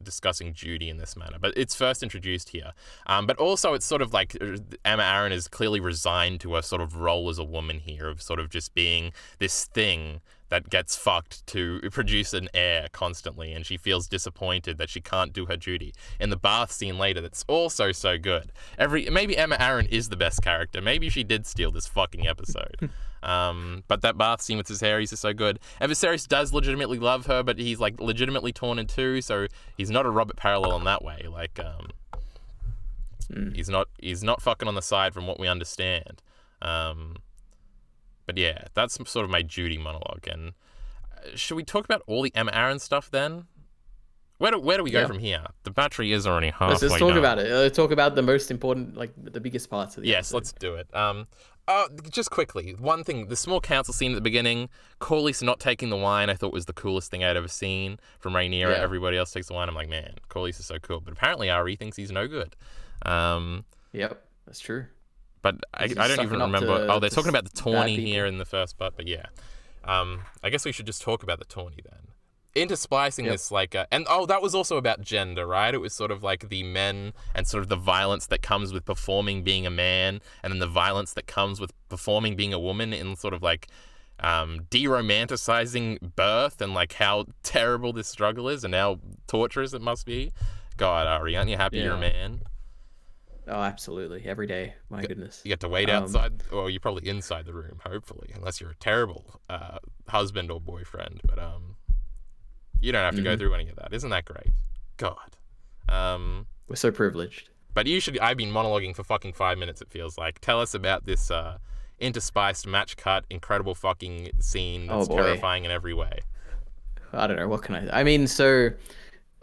discussing duty in this manner, but it's first introduced here. But also it's sort of like Emma Arryn is clearly resigned to a sort of role as a woman here, of sort of just being this thing that gets fucked to produce an heir constantly, and she feels disappointed that she can't do her duty. In the bath scene later, that's also so good. Maybe Emma Arryn is the best character. Maybe she did steal this fucking episode. But that bath scene with Viserys is so good. And Viserys does legitimately love her, but he's like legitimately torn in two, so he's not a Robert parallel in that way. Like, he's not fucking on the side from what we understand. But yeah, that's sort of my duty monologue. And should we talk about all the Emma Arryn stuff then? Where do we go from here? The battery is already halfway Let's just talk about it. Let's talk about the most important, like the biggest parts of the episode. Let's do it. Just quickly, one thing, the small council scene at the beginning, Corlys not taking the wine, I thought was the coolest thing I'd ever seen. From Rhaenyra, everybody else takes the wine. I'm like, man, Corlys is so cool. But apparently Ari thinks he's no good. Yep, that's true. But I don't even remember. They're talking about the Tawny here in the first part, but yeah. I guess we should just talk about the Tawny then. Intersplicing this, like, that was also about gender, right? It was sort of like the men and sort of the violence that comes with performing being a man, and then the violence that comes with performing being a woman, in sort of like de-romanticizing birth and like how terrible this struggle is and how torturous it must be. God, Ari, aren't you happy you're a man? Oh, absolutely. Every day. My goodness. You get to wait outside, or you're probably inside the room, hopefully, unless you're a terrible husband or boyfriend. But you don't have to go through any of that. Isn't that great? God. We're so privileged. But I've been monologuing for fucking 5 minutes, it feels like. Tell us about this interspiced, match cut, incredible fucking scene that's terrifying in every way. I don't know. What can I mean, so...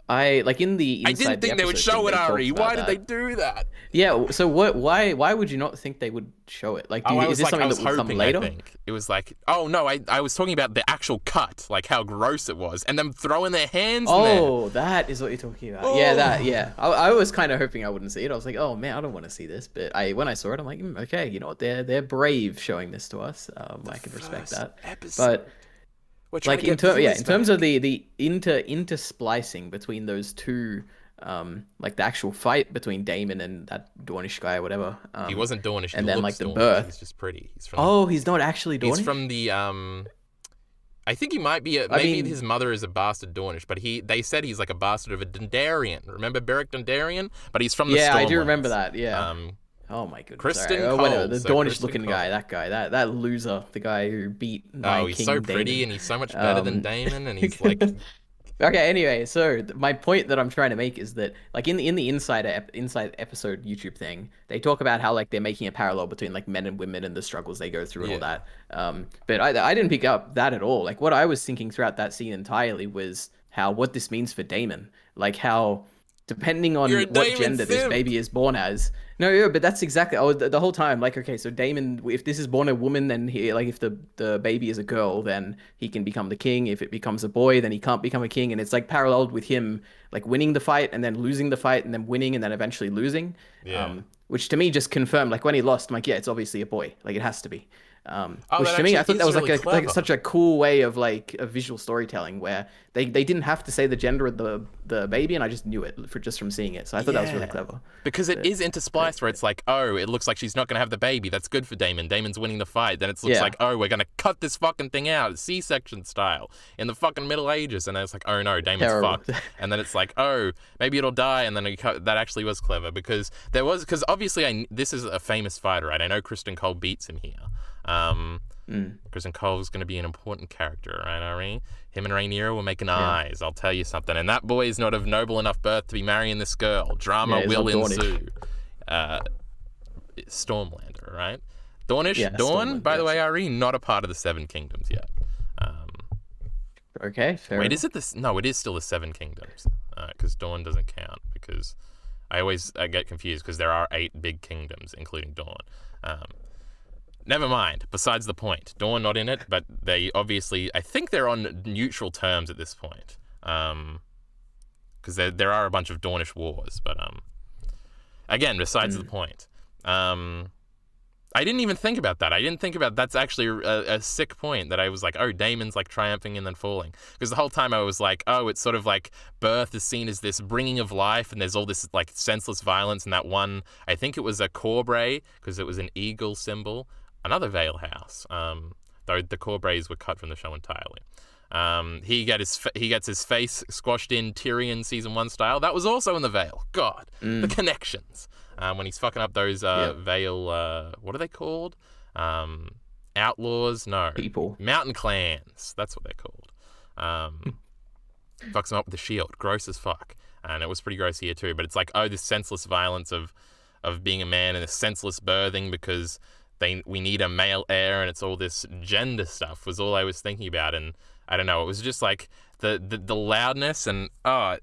I didn't think they would show it, Ari. Why did they do that? Yeah, so why would you not think they would show it? Like, is this something that would come later? I think it was like, I was talking about the actual cut, like how gross it was, and them throwing their hands in there. Oh, that is what you're talking about. Oh. Yeah, I was kind of hoping I wouldn't see it. I was like, oh man, I don't want to see this. But when I saw it, I'm like, okay, you know what? They're brave showing this to us. I can respect that. But like in terms of the intersplicing between those two, like the actual fight between Daemon and that Dornish guy or whatever. He wasn't Dornish, and then like the Dornish. birth. He's just pretty. He's not actually Dornish. He's from the I think he might be maybe his mother is a bastard Dornish, but they said he's like a bastard of a Dondarrion. Remember Beric Dondarrion? But he's from the Stormlands. I do remember that. Yeah. Oh my goodness! Kristen Cole, the Dornish-looking guy, that loser, the guy who beat my he's King so Daemon. Pretty, and he's so much better than Daemon, and he's like. Okay. Anyway, so my point that I'm trying to make is that, like, in the inside episode YouTube thing, they talk about how like they're making a parallel between like men and women and the struggles they go through and all that. But I didn't pick up that at all. Like, what I was thinking throughout that scene entirely was what this means for Daemon, like how. Depending on what gender this baby is born as. No, but that's exactly the whole time. Like, okay, so Daemon, if this is born a woman, then if the baby is a girl, then he can become the king. If it becomes a boy, then he can't become a king. And it's like paralleled with him like winning the fight and then losing the fight and then winning and then eventually losing. Yeah. Which to me just confirmed, like when he lost, I'm like, yeah, it's obviously a boy. Like it has to be. Which to me, I thought that was really like such a cool way of like a visual storytelling where they didn't have to say the gender of the baby, and I just knew it just from seeing it. So I thought that was really clever. Because it is interspliced where it's like, oh, it looks like she's not going to have the baby. That's good for Daemon. Daemon's winning the fight. Then it looks like, oh, we're going to cut this fucking thing out, C-section style, in the fucking Middle Ages. And then it's like, oh no, Daemon's fucked. And then it's like, oh, maybe it'll die. And then that actually was clever because obviously this is a famous fighter, right? I know Kristen Cole beats him here. Kristen Cole's going to be an important character, right, Ari? Him and Rhaenyra will make an eyes, I'll tell you something. And that boy is not of noble enough birth to be marrying this girl. Drama will ensue. Stormlander, right? Dornish, Dorne, by the way, Ari, not a part of the Seven Kingdoms yet. Okay, fair Wait, enough. is it this? No, it is still the Seven Kingdoms, because Dawn doesn't count, because I get confused because there are 8 big kingdoms, including Dawn. Um, Never mind. Besides the point. Dawn not in it, but they obviously, I think they're on neutral terms at this point. Because there are a bunch of Dawnish wars, but again, besides the point. I didn't even think about that. I didn't think about that's actually a sick point that I was like, oh, Daemon's like triumphing and then falling. Because the whole time I was like, oh, it's sort of like birth is seen as this bringing of life, and there's all this like senseless violence. And that one, I think it was a Corbray, because it was an eagle symbol. Another Vale house, though the Corbrays were cut from the show entirely. He gets his face squashed in Tyrion season 1 style. That was also in the Vale. God, the connections. When he's fucking up those Vale, what are they called? Outlaws? No. People. Mountain clans. That's what they're called. Fucks him up with the shield. Gross as fuck. And it was pretty gross here too. But it's like, oh, this senseless violence of being a man and this senseless birthing because we need a male heir, and it's all this gender stuff was all I was thinking about. And I don't know, it was just like the loudness and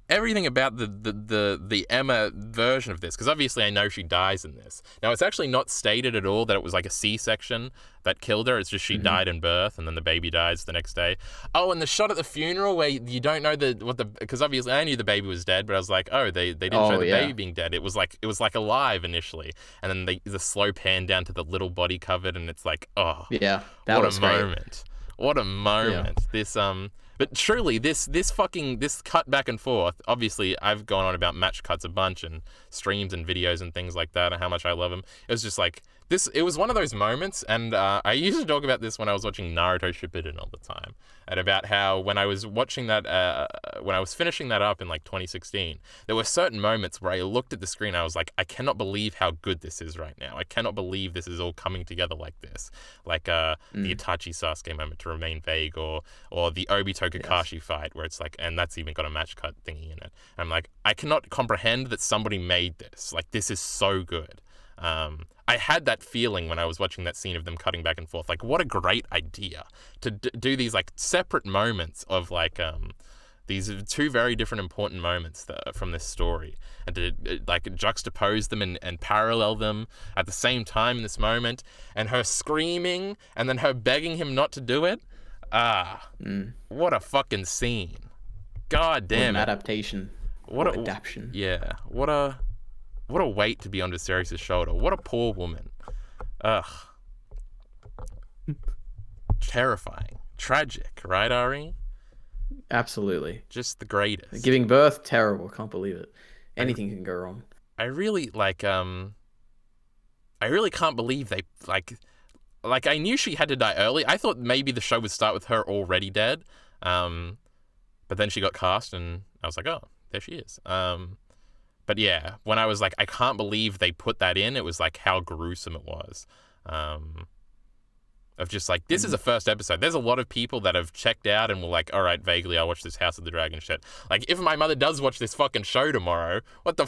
everything about the Emma version of this, because obviously I know she dies in this. Now it's actually not stated at all that it was like a C-section that killed her. It's just she died in birth, and then the baby dies the next day. Oh, and the shot at the funeral where you don't know because obviously I knew the baby was dead, but I was like, oh, they didn't show the baby being dead. It was like alive initially, and then the slow pan down to the little body covered, and it's like, oh yeah, that was great. Moment. What a moment. Yeah. This but truly this cut back and forth. Obviously I've gone on about match cuts a bunch and streams and videos and things like that and how much I love them. It was just like this. It was one of those moments, and I used to talk about this when I was watching Naruto Shippuden all the time, and about how when I was watching that, when I was finishing that up in like 2016, there were certain moments where I looked at the screen and I was like, I cannot believe how good this is right now. I cannot believe this is all coming together like this. Like the Itachi Sasuke moment, to remain vague, or the Obito Kakashi fight, where it's like, and that's even got a match cut thingy in it. And I'm like, I cannot comprehend that somebody made this. Like, this is so good. I had that feeling when I was watching that scene of them cutting back and forth. Like, what a great idea to do these like separate moments of like these 2 very different important moments from this story, and to like juxtapose them and parallel them at the same time in this moment, and her screaming and then her begging him not to do it. What a fucking scene. God damn it. Adaptation. What adaptation. Yeah. What a weight to be on Viserys' shoulder. What a poor woman. Ugh. Terrifying. Tragic, right, Ari? Absolutely. Just the greatest. Giving birth, terrible. Can't believe it. Anything can go wrong. I really I really can't believe they like I knew she had to die early. I thought maybe the show would start with her already dead. But then she got cast and I was like, oh, there she is. But yeah, when I was like, I can't believe they put that in, it was like how gruesome it was. Of just like, this is a first episode. There's a lot of people that have checked out and were like, all right, vaguely, I'll watch this House of the Dragon shit. Like, if my mother does watch this fucking show tomorrow, what the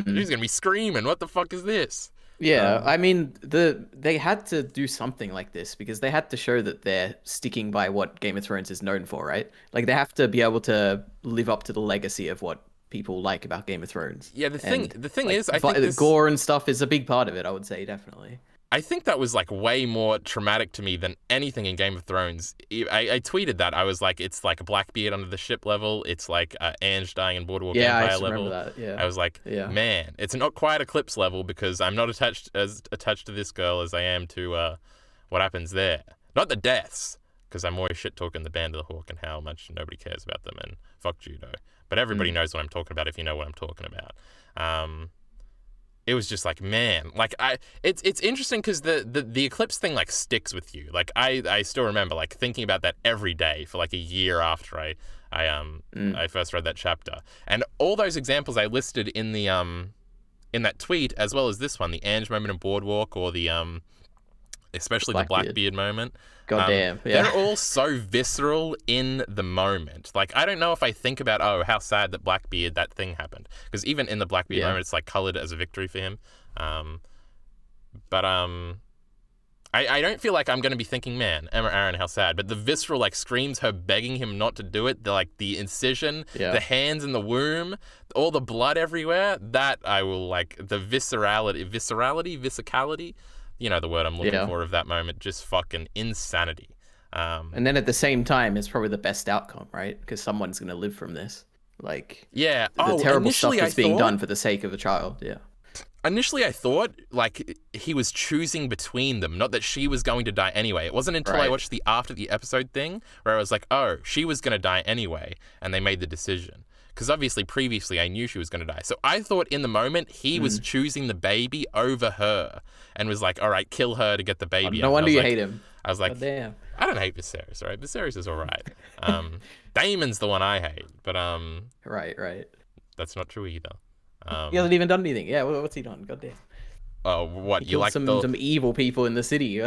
she's gonna be screaming, what the fuck is this? Yeah, I mean, they had to do something like this because they had to show that they're sticking by what Game of Thrones is known for, right? Like, they have to be able to live up to the legacy of what people like about Game of Thrones. Yeah, the thing like, is, I think the gore and stuff is a big part of it, I would say, definitely. I think that was like way more traumatic to me than anything in Game of Thrones. I tweeted that. I was like, it's like Blackbeard under the ship level. It's like Ange dying in Boardwalk Empire level. That. Yeah. I was like, man, it's not quite Eclipse level because I'm not attached to this girl as I am to what happens there. Not the deaths, because I'm always shit talking the Band of the Hawk and how much nobody cares about them and fuck judo. But everybody knows what I'm talking about if you know what I'm talking about. It was just like, man, like it's interesting because the Eclipse thing like sticks with you. Like I still remember like thinking about that every day for like a year after I first read that chapter. And all those examples I listed in the in that tweet, as well as this one, the Ange moment in Boardwalk, or the especially the Blackbeard moment. God damn. Yeah. They're all so visceral in the moment. Like, I don't know if I think about, oh, how sad that Blackbeard, that thing happened. Because even in the Blackbeard moment, it's like colored as a victory for him. But I don't feel like I'm going to be thinking, man, Emma Aaron, how sad. But the visceral, like, screams, her begging him not to do it, the incision, the hands in the womb, all the blood everywhere, that I will, like, the viscerality, you know the word I'm looking for of that moment, just fucking insanity. And then at the same time, it's probably the best outcome, right? Because someone's going to live from this. Like, yeah. the terrible stuff that's being done for the sake of a child, yeah. Initially, I thought, like, he was choosing between them, not that she was going to die anyway. It wasn't until I watched the after the episode thing where I was like, oh, she was going to die anyway, and they made the decision. Because obviously, previously, I knew she was going to die. So I thought in the moment, he was choosing the baby over her and was like, all right, kill her to get the baby. No wonder you hate him. I was like, oh, damn. I don't hate Viserys, all right? Viserys is all right. Daemon's the one I hate, but Right. that's not true either. He hasn't even done anything. Yeah, what's he done? Goddamn. Oh, what? He You like some evil people in the city.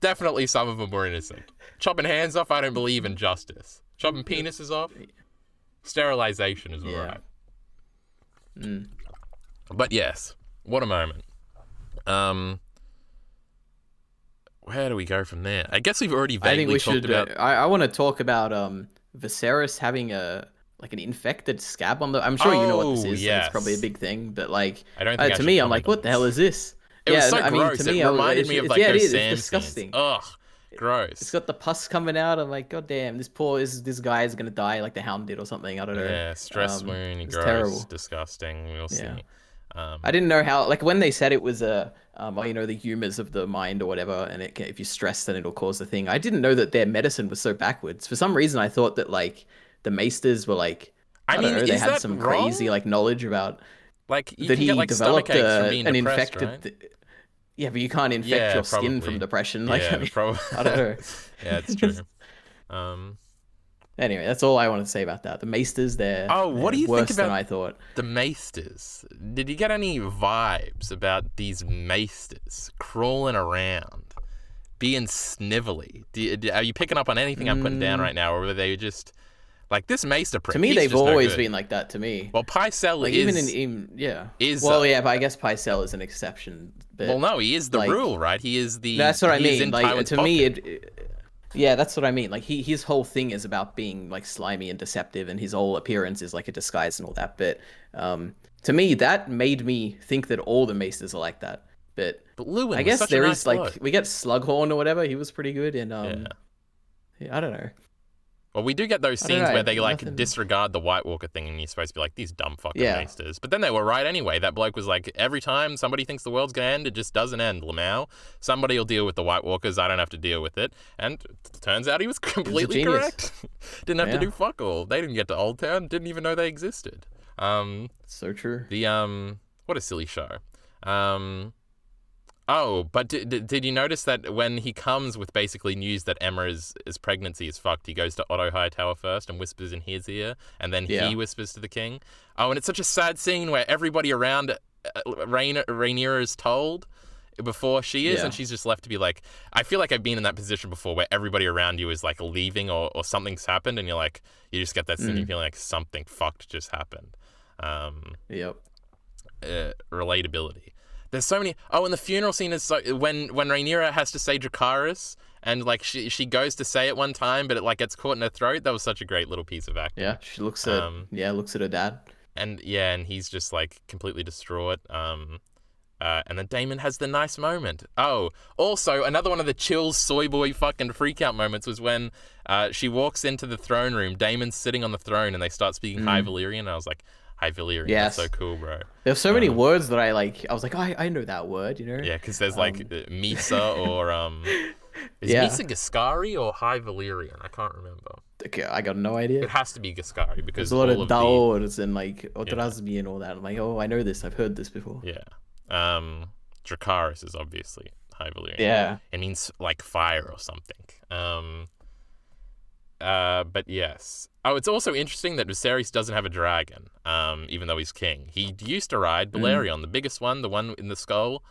Definitely some of them were innocent. Chopping hands off, I don't believe in justice. Chopping penises off, sterilization is alright. But yes, what a moment. Where do we go from there? I guess we've already vaguely talked about... I want to talk about Viserys having an infected scab on the... I'm sure you know what this is. Yes. It's probably a big thing, but like, I don't think to me, I'm like, what the hell is this? It was so gross. To me, it reminded me of like those sand it's disgusting. Scenes. Ugh, gross. It's got the pus coming out. I'm like, god damn, this guy is gonna die like the Hound did or something. I don't know. Yeah, stress wound, gross, terrible. Disgusting. We'll see. I didn't know how, like, when they said it was the humors of the mind or whatever, and if you stress, then it'll cause the thing. I didn't know that their medicine was so backwards. For some reason, I thought that like the Maesters were like, I mean, they had some crazy like knowledge about like that he developed an infected. Right? Yeah, but you can't infect your skin from depression. Like, I don't know. Yeah, it's true. Anyway, that's all I want to say about that. The Maesters, what do you worse think about than I thought. The Maesters? Did you get any vibes about these Maesters crawling around, being snivelly? Are you picking up on anything I'm putting down right now, or were they just like this Maester prick? To me, they've always been like that. To me, well, Pycelle like, is but I guess Pycelle is an exception. But, well, no, he is the rule, right? He is the. That's what I mean. Like, to me, yeah, that's what I mean. Like his whole thing is about being like slimy and deceptive, and his whole appearance is like a disguise and all that. But to me, that made me think that all the Maesters are like that. But Lewin, I guess there is like we get Slughorn or whatever. He was pretty good, and I don't know. Well, we do get those scenes where they like disregard the White Walker thing, and you're supposed to be like, these dumb fucking Maesters. But then they were right anyway. That bloke was like, every time somebody thinks the world's gonna end, it just doesn't end. Lamau, somebody will deal with the White Walkers. I don't have to deal with it. And it turns out he was completely correct. Didn't have to do fuck all. They didn't get to Old Town. Didn't even know they existed. So true. What a silly show. Oh, but did you notice that when he comes with basically news that Emma's pregnancy is fucked, he goes to Otto Hightower first and whispers in his ear, and then he whispers to the king? Oh, and it's such a sad scene where everybody around Rhaenyra is told before she is, and she's just left to be like, I feel like I've been in that position before where everybody around you is like leaving or something's happened, and you're like, you just get that scene, you feel like something fucked just happened. Relatability. There's so many. Oh, and the funeral scene is so when Rhaenyra has to say Dracarys, and like she goes to say it one time, but it like gets caught in her throat. That was such a great little piece of acting. Yeah, she looks at her dad, and he's just like completely distraught. And then Daemon has the nice moment. Oh, also another one of the chill soy boy fucking freak out moments was when she walks into the throne room. Daemon's sitting on the throne, and they start speaking High Valyrian. And I was like, High Valyrian. Yes. That's so cool, bro. There's so many words that I was like, oh, I know that word, you know? Yeah, because there's like Misa or is Misa Giscari or High Valyrian? I can't remember. Okay, I got no idea. It has to be Giscari because there's a lot of Daors and like Odrasbi and all that. I'm like, oh, I know this. I've heard this before. Yeah. Dracarys is obviously High Valyrian. Yeah. It means like fire or something. But yes. Oh, it's also interesting that Viserys doesn't have a dragon, even though he's king. He used to ride Balerion, the biggest one, the one in the skull,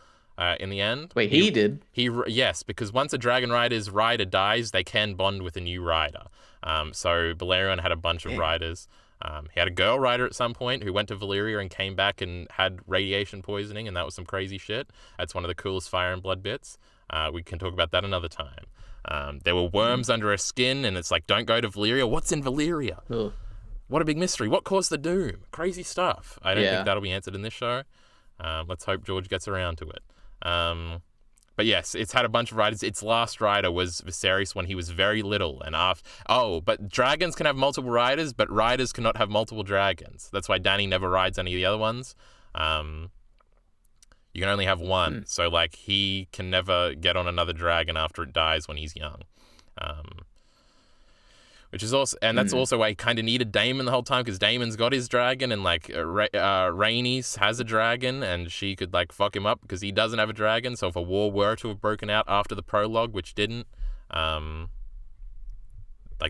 in the end. Wait, he did? Yes, because once a dragon rider's rider dies, they can bond with a new rider. So Balerion had a bunch of riders. He had a girl rider at some point who went to Valyria and came back and had radiation poisoning, and that was some crazy shit. That's one of the coolest Fire and Blood bits. We can talk about that another time. There were worms under her skin, and it's like, don't go to Valyria. What's in Valyria? Ugh. What a big mystery. What caused the doom? Crazy stuff. I don't Yeah. think that'll be answered in this show. Let's hope George gets around to it. But yes, it's had a bunch of riders. Its last rider was Viserys when he was very little. And but dragons can have multiple riders, but riders cannot have multiple dragons. That's why Dany never rides any of the other ones. You can only have one. So, like, he can never get on another dragon after it dies when he's young. Which is also, and that's also why he kind of needed Daemon the whole time, because Daemon's got his dragon, and like Rhaenys has a dragon, and she could like fuck him up because he doesn't have a dragon. So if a war were to have broken out after the prologue, which didn't, like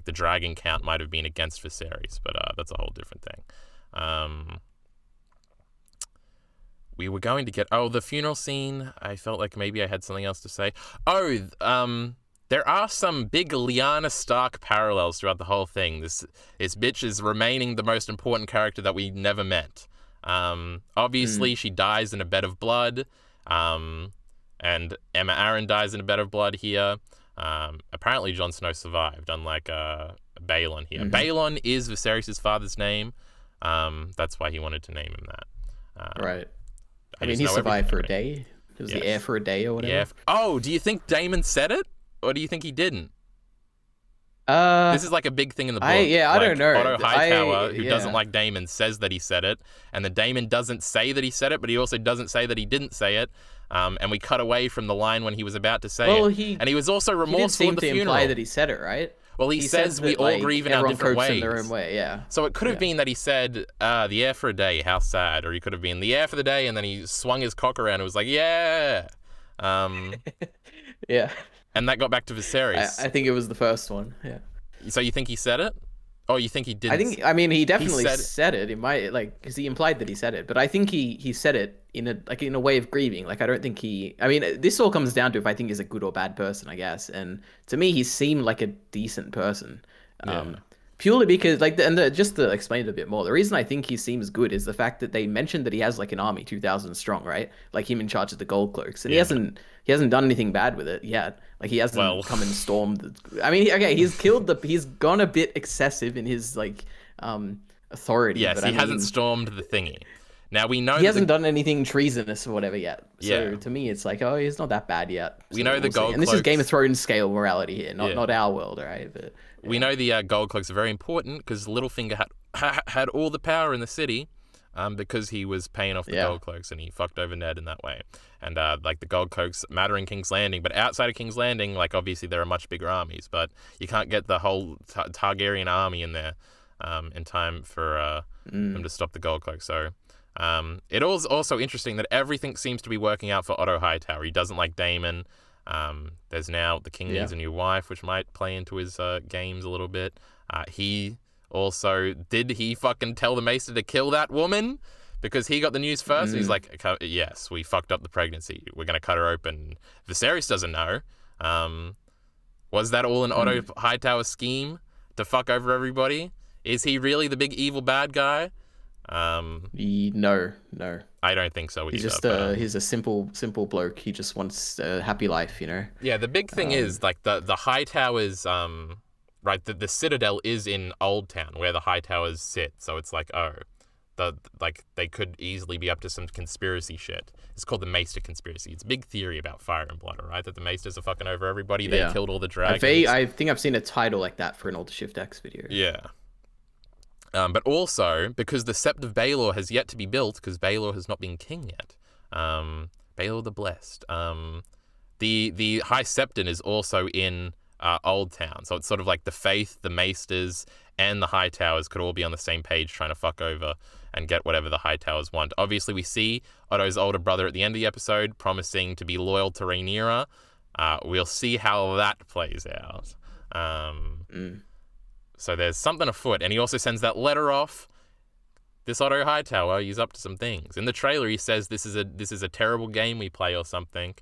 the dragon count might have been against Viserys, but that's a whole different thing. We were going to get the funeral scene. I felt like maybe I had something else to say. There are some big Lyanna Stark parallels throughout the whole thing. This bitch is remaining the most important character that we never met. Obviously, she dies in a bed of blood, and Emma Arryn dies in a bed of blood here. Apparently, Jon Snow survived, unlike Balon here. Balon is Viserys' father's name. That's why he wanted to name him that. Right. I mean, he survived for a day. It was the heir for a day or whatever. Yeah. Do you think Daemon said it? Or do you think he didn't? This is like a big thing in the book. I don't know. Otto Hightower, who doesn't like Daemon, says that he said it, and then Daemon doesn't say that he said it, but he also doesn't say that he didn't say it. And we cut away from the line when he was about to say it. And he was also remorseful at the funeral. He did seem to imply that he said it, right? Well, he says we all grieve in our different ways. In their own way, yeah. So it could have been that he said, the heir for a day, how sad. Or he could have been the heir for the day, and then he swung his cock around and was like, yeah. Yeah. And that got back to Viserys. I think it was the first one, yeah. So you think he said it? Or you think he didn't? I mean, he definitely said it. It might, like, because he implied that he said it. But I think he said it in a way of grieving. Like, I don't think I mean, this all comes down to if I think he's a good or bad person, I guess. And to me, he seemed like a decent person. Purely because, like, just to explain it a bit more, the reason I think he seems good is the fact that they mentioned that he has, like, an army 2,000 strong, right? Like, him in charge of the Gold Cloaks. And he hasn't done anything bad with it yet. Like, he hasn't come and stormed. I mean, okay, he's gone a bit excessive in his, like, authority. Yes, but he hasn't stormed the thingy. Now, we know he hasn't done anything treasonous or whatever yet. So to me, it's like, he's not that bad yet. So we know the Gold Cloaks. And this is Game of Thrones scale morality here, not our world, right? But we know the Gold Cloaks are very important because Littlefinger had all the power in the city because he was paying off the Gold Cloaks and he fucked over Ned in that way. And like the Gold Cloaks matter in King's Landing, but outside of King's Landing, like obviously there are much bigger armies, but you can't get the whole Targaryen army in there in time for them to stop the Gold Cloaks. So it is also interesting that everything seems to be working out for Otto Hightower. He doesn't like Daemon. There's now the king needs a new wife, which might play into his games a little bit. He also, did he fucking tell the Maester to kill that woman? Because he got the news first, and he's like, yes, we fucked up the pregnancy. We're going to cut her open. Viserys doesn't know. Was that all an Otto Hightower scheme to fuck over everybody? Is he really the big evil bad guy? No. I don't think so either. He's just he's a simple bloke. He just wants a happy life, you know? Yeah, the big thing is, like, the Hightowers, right, the Citadel is in Old Town, where the Hightowers sit, so it's like, they could easily be up to some conspiracy shit. It's called the Maester Conspiracy. It's a big theory about Fire and Blood, right? That the Maesters are fucking over everybody. They killed all the dragons. I think I've seen a title like that for an old Shift X video. Yeah. But also, because the Sept of Baelor has yet to be built, because Baelor has not been king yet. Baelor the Blessed. The High Septon is also in Old Town. So it's sort of like the Faith, the Maesters, and the Hightowers could all be on the same page trying to fuck over and get whatever the Hightowers want. Obviously, we see Otto's older brother at the end of the episode promising to be loyal to Rhaenyra. We'll see how that plays out. So there's something afoot. And he also sends that letter off. This Otto Hightower, he's up to some things. In the trailer, he says this is a terrible game we play or something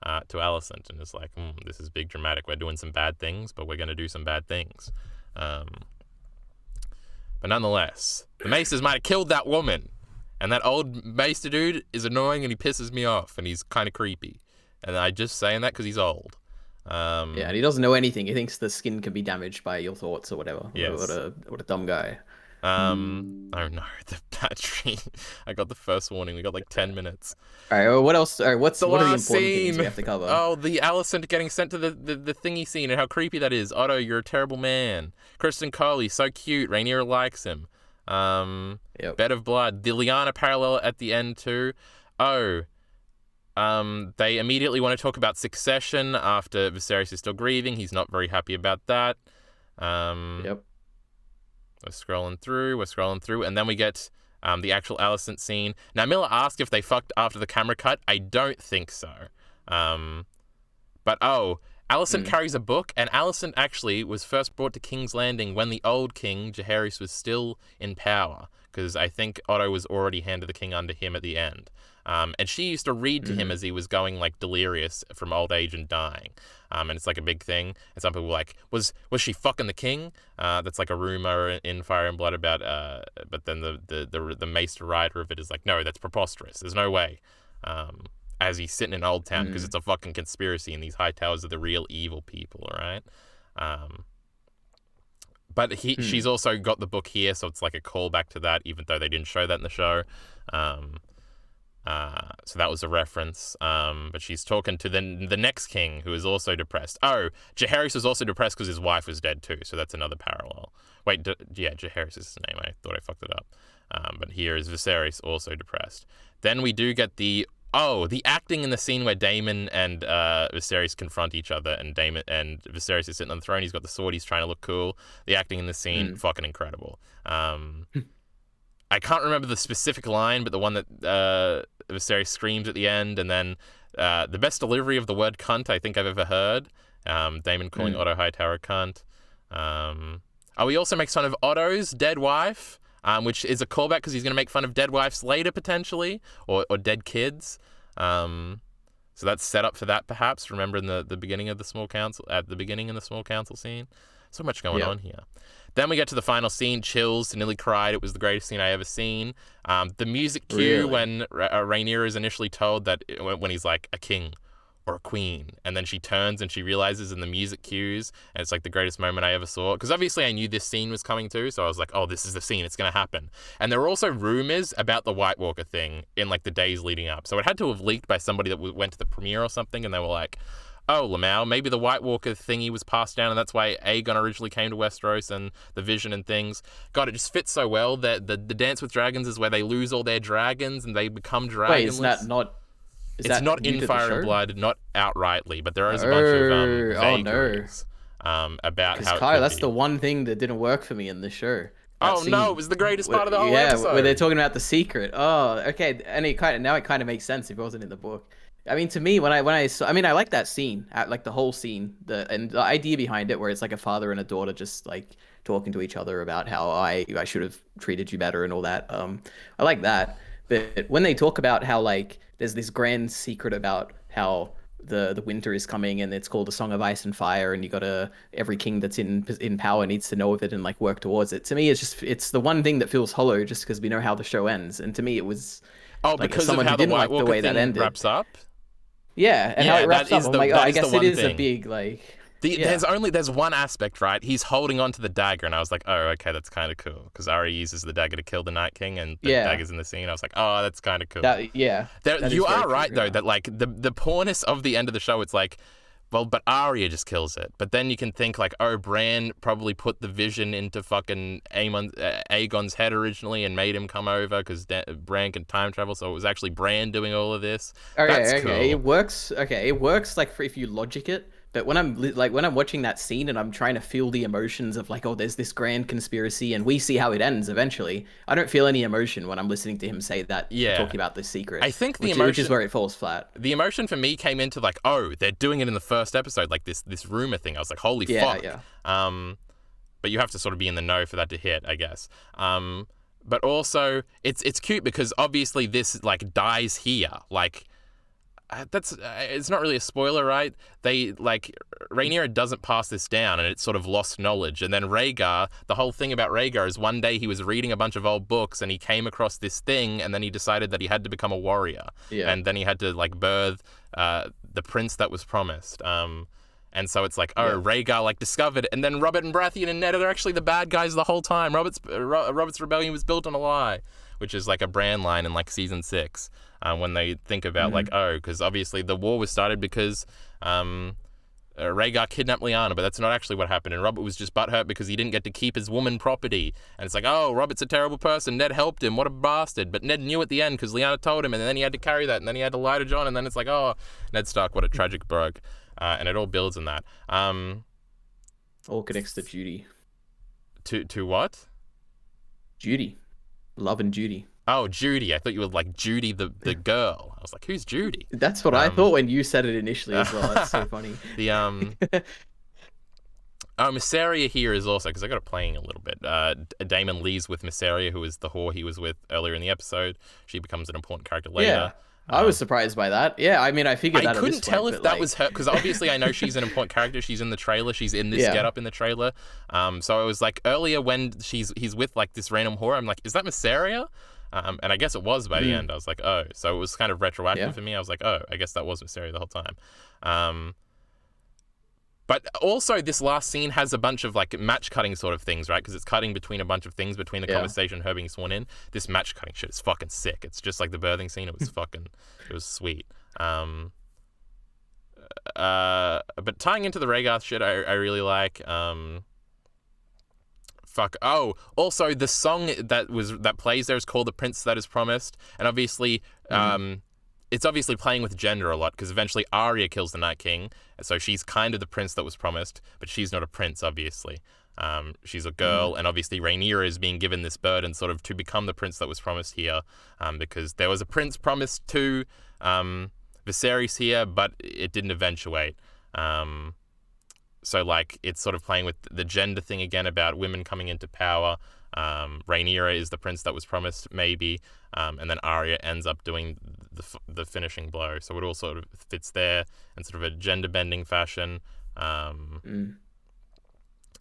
to Alicent. And it's like, this is big dramatic. We're doing some bad things, but we're going to do some bad things. But nonetheless, the Maesters might have killed that woman. And that old Maester dude is annoying and he pisses me off and he's kind of creepy. And I'm just saying that because he's old. Yeah, and he doesn't know anything. He thinks the skin can be damaged by your thoughts or whatever. Yes. What a dumb guy. Oh no, the battery. I got the first warning. We got like 10 minutes. All right, well, what else? All right, what are the important scene. things we have to cover? Oh, the Alicent getting sent to the thingy scene and how creepy that is. Otto, you're a terrible man. Kristen Cole, so cute. Rhaenyra likes him. Yep. Bed of Blood. The Lyanna parallel at the end too. Oh, they immediately want to talk about succession after Viserys is still grieving. He's not very happy about that. Yep. We're scrolling through, and then we get the actual Alicent scene. Now, Miller asked if they fucked after the camera cut. I don't think so. But Alicent carries a book, and Alicent actually was first brought to King's Landing when the old king, Jaehaerys, was still in power, because I think Otto was already handed the king under him at the end. And she used to read to him as he was going like delirious from old age and dying. And it's like a big thing. And some people were like, was she fucking the king? That's like a rumor in Fire and Blood about. But then the Maester writer of it is like, no, that's preposterous. There's no way. As he's sitting in Old Town because it's a fucking conspiracy and these high towers are the real evil people, all right? But she's also got the book here, so it's like a callback to that, even though they didn't show that in the show. So that was a reference. But she's talking to the next king, who is also depressed. Oh, Jaehaerys was also depressed because his wife was dead too, so that's another parallel. Wait, Jaehaerys is his name. I thought I fucked it up. But here is Viserys also depressed. Then we do get the acting in the scene where Daemon and Viserys confront each other, and Viserys is sitting on the throne. He's got the sword. He's trying to look cool. The acting in the scene, fucking incredible. I can't remember the specific line, but the one that Viserys screams at the end, and then the best delivery of the word cunt I think I've ever heard. Daemon calling Otto Hightower cunt. He also makes fun of Otto's dead wife, which is a callback because he's going to make fun of dead wives later, potentially, or dead kids. So that's set up for that, perhaps. Remember in the beginning of the small council, at the beginning in the small council scene? So much going on here. Then we get to the final scene, chills, nearly cried. It was the greatest scene I ever seen. The music cue when Rhaenyra is initially told that when he's like a king or a queen, and then she turns and she realizes in the music cues, and it's like the greatest moment I ever saw. Because obviously I knew this scene was coming too, so I was like, oh, this is the scene, it's going to happen. And there were also rumors about the White Walker thing in like the days leading up. So it had to have leaked by somebody that went to the premiere or something, and they were like, oh, Lamau, maybe the White Walker thingy was passed down, and that's why Aegon originally came to Westeros and the vision and things. God, it just fits so well that the Dance with Dragons is where they lose all their dragons and they become dragonless. Wait, is that not... It's not in Fire and Blood, not outrightly, but there is a bunch of vagaries about how. Kyle, that's the one thing that didn't work for me in the show. No, it was the greatest part of the whole episode. Yeah, where they're talking about the secret. Oh, okay, and it kind of makes sense if it wasn't in the book. I mean, to me, when I saw, I mean, I like that scene, like the whole scene, and the idea behind it, where it's like a father and a daughter just like talking to each other about how I should have treated you better and all that. I like that. But when they talk about how like there's this grand secret about how the winter is coming and it's called a Song of Ice and Fire, and every king that's in power needs to know of it and like work towards it. To me, it's the one thing that feels hollow just because we know how the show ends. And to me, it was because of how the White Walker thing wraps up. Yeah, and how it wraps up. I'm like, I guess it is a big like. There's one aspect, right? He's holding on to the dagger, and I was like, oh, okay, that's kind of cool, because Arya uses the dagger to kill the Night King, and the dagger's in the scene. I was like, oh, that's kind of cool. You are right though that like the poorness of the end of the show, it's like, well, but Arya just kills it. But then you can think like, oh, Bran probably put the vision into fucking Aegon's head originally and made him come over because Bran can time travel. So it was actually Bran doing all of this. That's cool. It works. Okay, it works like if you logic it. But when I'm watching that scene and I'm trying to feel the emotions of like, oh, there's this grand conspiracy and we see how it ends eventually, I don't feel any emotion when I'm listening to him say that, talking about this secret. I think the emotion, which is where it falls flat. The emotion for me came into like, oh, they're doing it in the first episode, like this rumor thing. I was like, holy fuck. Yeah. But you have to sort of be in the know for that to hit, I guess. But also it's cute because obviously this like dies here. Like, that's it's not really a spoiler, right? They like Rhaenyra doesn't pass this down, and it's sort of lost knowledge. And then Rhaegar, the whole thing about Rhaegar is one day he was reading a bunch of old books, and he came across this thing, and then he decided that he had to become a warrior, and then he had to like birth the prince that was promised. And so it's like, Rhaegar like discovered, and then Robert and Baratheon and Ned are actually the bad guys the whole time. Robert's rebellion was built on a lie, which is like a brand line in like season 6. When they think about because obviously the war was started because Rhaegar kidnapped Lyanna, but that's not actually what happened. And Robert was just butthurt because he didn't get to keep his woman property. And it's like, oh, Robert's a terrible person. Ned helped him. What a bastard. But Ned knew at the end because Lyanna told him, and then he had to carry that, and then he had to lie to Jon, and then it's like, oh, Ned Stark, what a tragic brogue. And it all builds in that. All connects to Judy. To what? Judy. Love and Judy. Oh, Judy. I thought you were like Judy the girl. I was like, who's Judy? That's what I thought when you said it initially as well. That's so funny. Mysaria here is also, because I got it playing a little bit. Daemon leaves with Mysaria, who is the whore he was with earlier in the episode. She becomes an important character later. Yeah. I was surprised by that. Yeah, I mean, I figured that. I couldn't tell if that was her, because obviously I know she's an important character. She's in the trailer. She's in this getup in the trailer. So I was like, earlier when he's with like this random whore, I'm like, is that Mysaria? And I guess it was by the end. I was like, oh. So it was kind of retroactive for me. I was like, oh, I guess that was Mysaria the whole time. But also, this last scene has a bunch of like match cutting sort of things, right? Because it's cutting between a bunch of things between the conversation and her being sworn in. This match cutting shit is fucking sick. It's just like the birthing scene. It was it was sweet. But tying into the Rhaegar shit, I really like. Oh, also the song that plays there is called "The Prince That Is Promised," and obviously, it's obviously playing with gender a lot because eventually Arya kills the Night King, so she's kind of the prince that was promised, but she's not a prince, obviously. She's a girl, and obviously Rhaenyra is being given this burden sort of to become the prince that was promised here, because there was a prince promised to Viserys here, but it didn't eventuate. So like it's sort of playing with the gender thing again about women coming into power. Rhaenyra is the prince that was promised, maybe, and then Arya ends up doing the finishing blow. So it all sort of fits there in sort of a gender-bending fashion.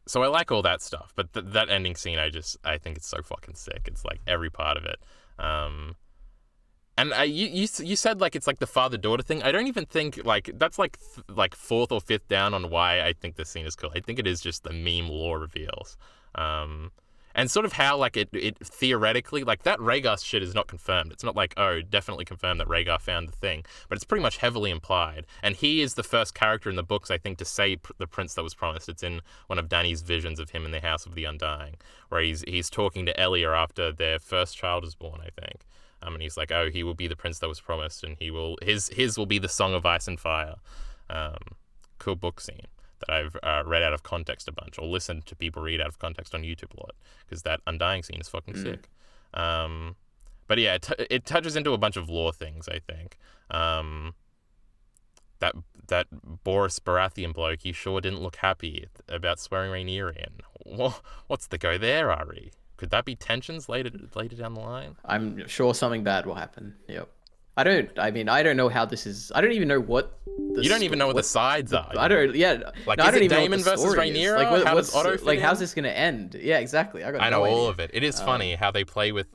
So I like all that stuff, but that ending scene, I think it's so fucking sick. It's like every part of it. And you said like it's like the father-daughter thing. I don't even think like that's like fourth or fifth down on why I think this scene is cool. I think it is just the meme lore reveals. And sort of how like it theoretically, like that Rhaegar shit is not confirmed. It's not like, oh, definitely confirmed that Rhaegar found the thing, but it's pretty much heavily implied. And he is the first character in the books, I think, to say the prince that was promised. It's in one of Dany's visions of him in the House of the Undying, where he's talking to Elia after their first child is born, I think. And he's like, oh, he will be the prince that was promised, and his will be the Song of Ice and Fire. Cool book scene that I've read out of context a bunch, or listened to people read out of context on YouTube a lot, because that Undying scene is fucking sick. But yeah, it touches into a bunch of lore things, I think. That Boris Baratheon bloke, he sure didn't look happy about swearing Rhaenyra in. What's the go there, Ari? Could that be tensions later down the line? I'm sure something bad will happen. Yep. I don't know how this is. I don't even know what. You don't even know what the sides are. I don't. Yeah. Like, no, is it Daemon versus Rhaenyra? Like, how does Otto fit in? how's this gonna end? Yeah, exactly. I know all of it. It is funny how they play with.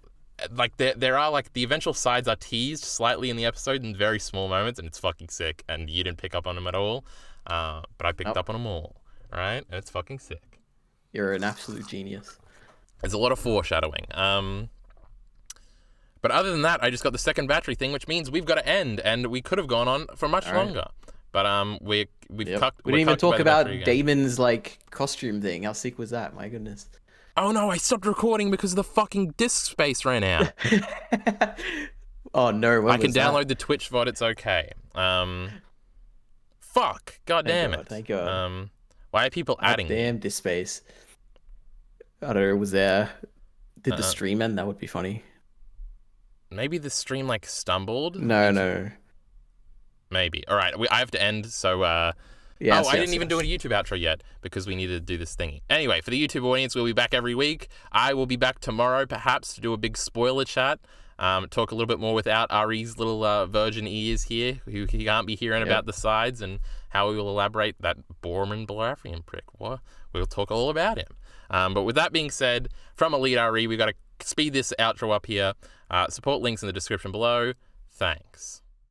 Like there are like the eventual sides are teased slightly in the episode in very small moments, and it's fucking sick. And you didn't pick up on them at all, but I picked up on them all. Right, and it's fucking sick. You're an absolute genius. There's a lot of foreshadowing. But other than that, I just got the second battery thing, which means we've got to end, and we could have gone on for much longer. But we didn't even talk about Daemon's like costume thing. How sick was that? My goodness. Oh no, I stopped recording because the fucking disk space ran out. Oh no, I can download the Twitch VOD, it's okay. Fuck. God damn it. Thank God. Why are people adding damn disk space. I don't know, was there did the stream end? That would be funny. Maybe the stream like stumbled? No. Maybe. All right, I have to end, so I didn't even do a YouTube outro yet because we needed to do this thingy. Anyway, for the YouTube audience, we'll be back every week. I will be back tomorrow, perhaps, to do a big spoiler chat. talk a little bit more without Ari's little virgin ears here, who he can't be hearing about the sides and how we will elaborate that Borman Baratheon prick. What? We'll talk all about him. But with that being said, from EliteAri, we've got to speed this outro up here. Support links in the description below. Thanks.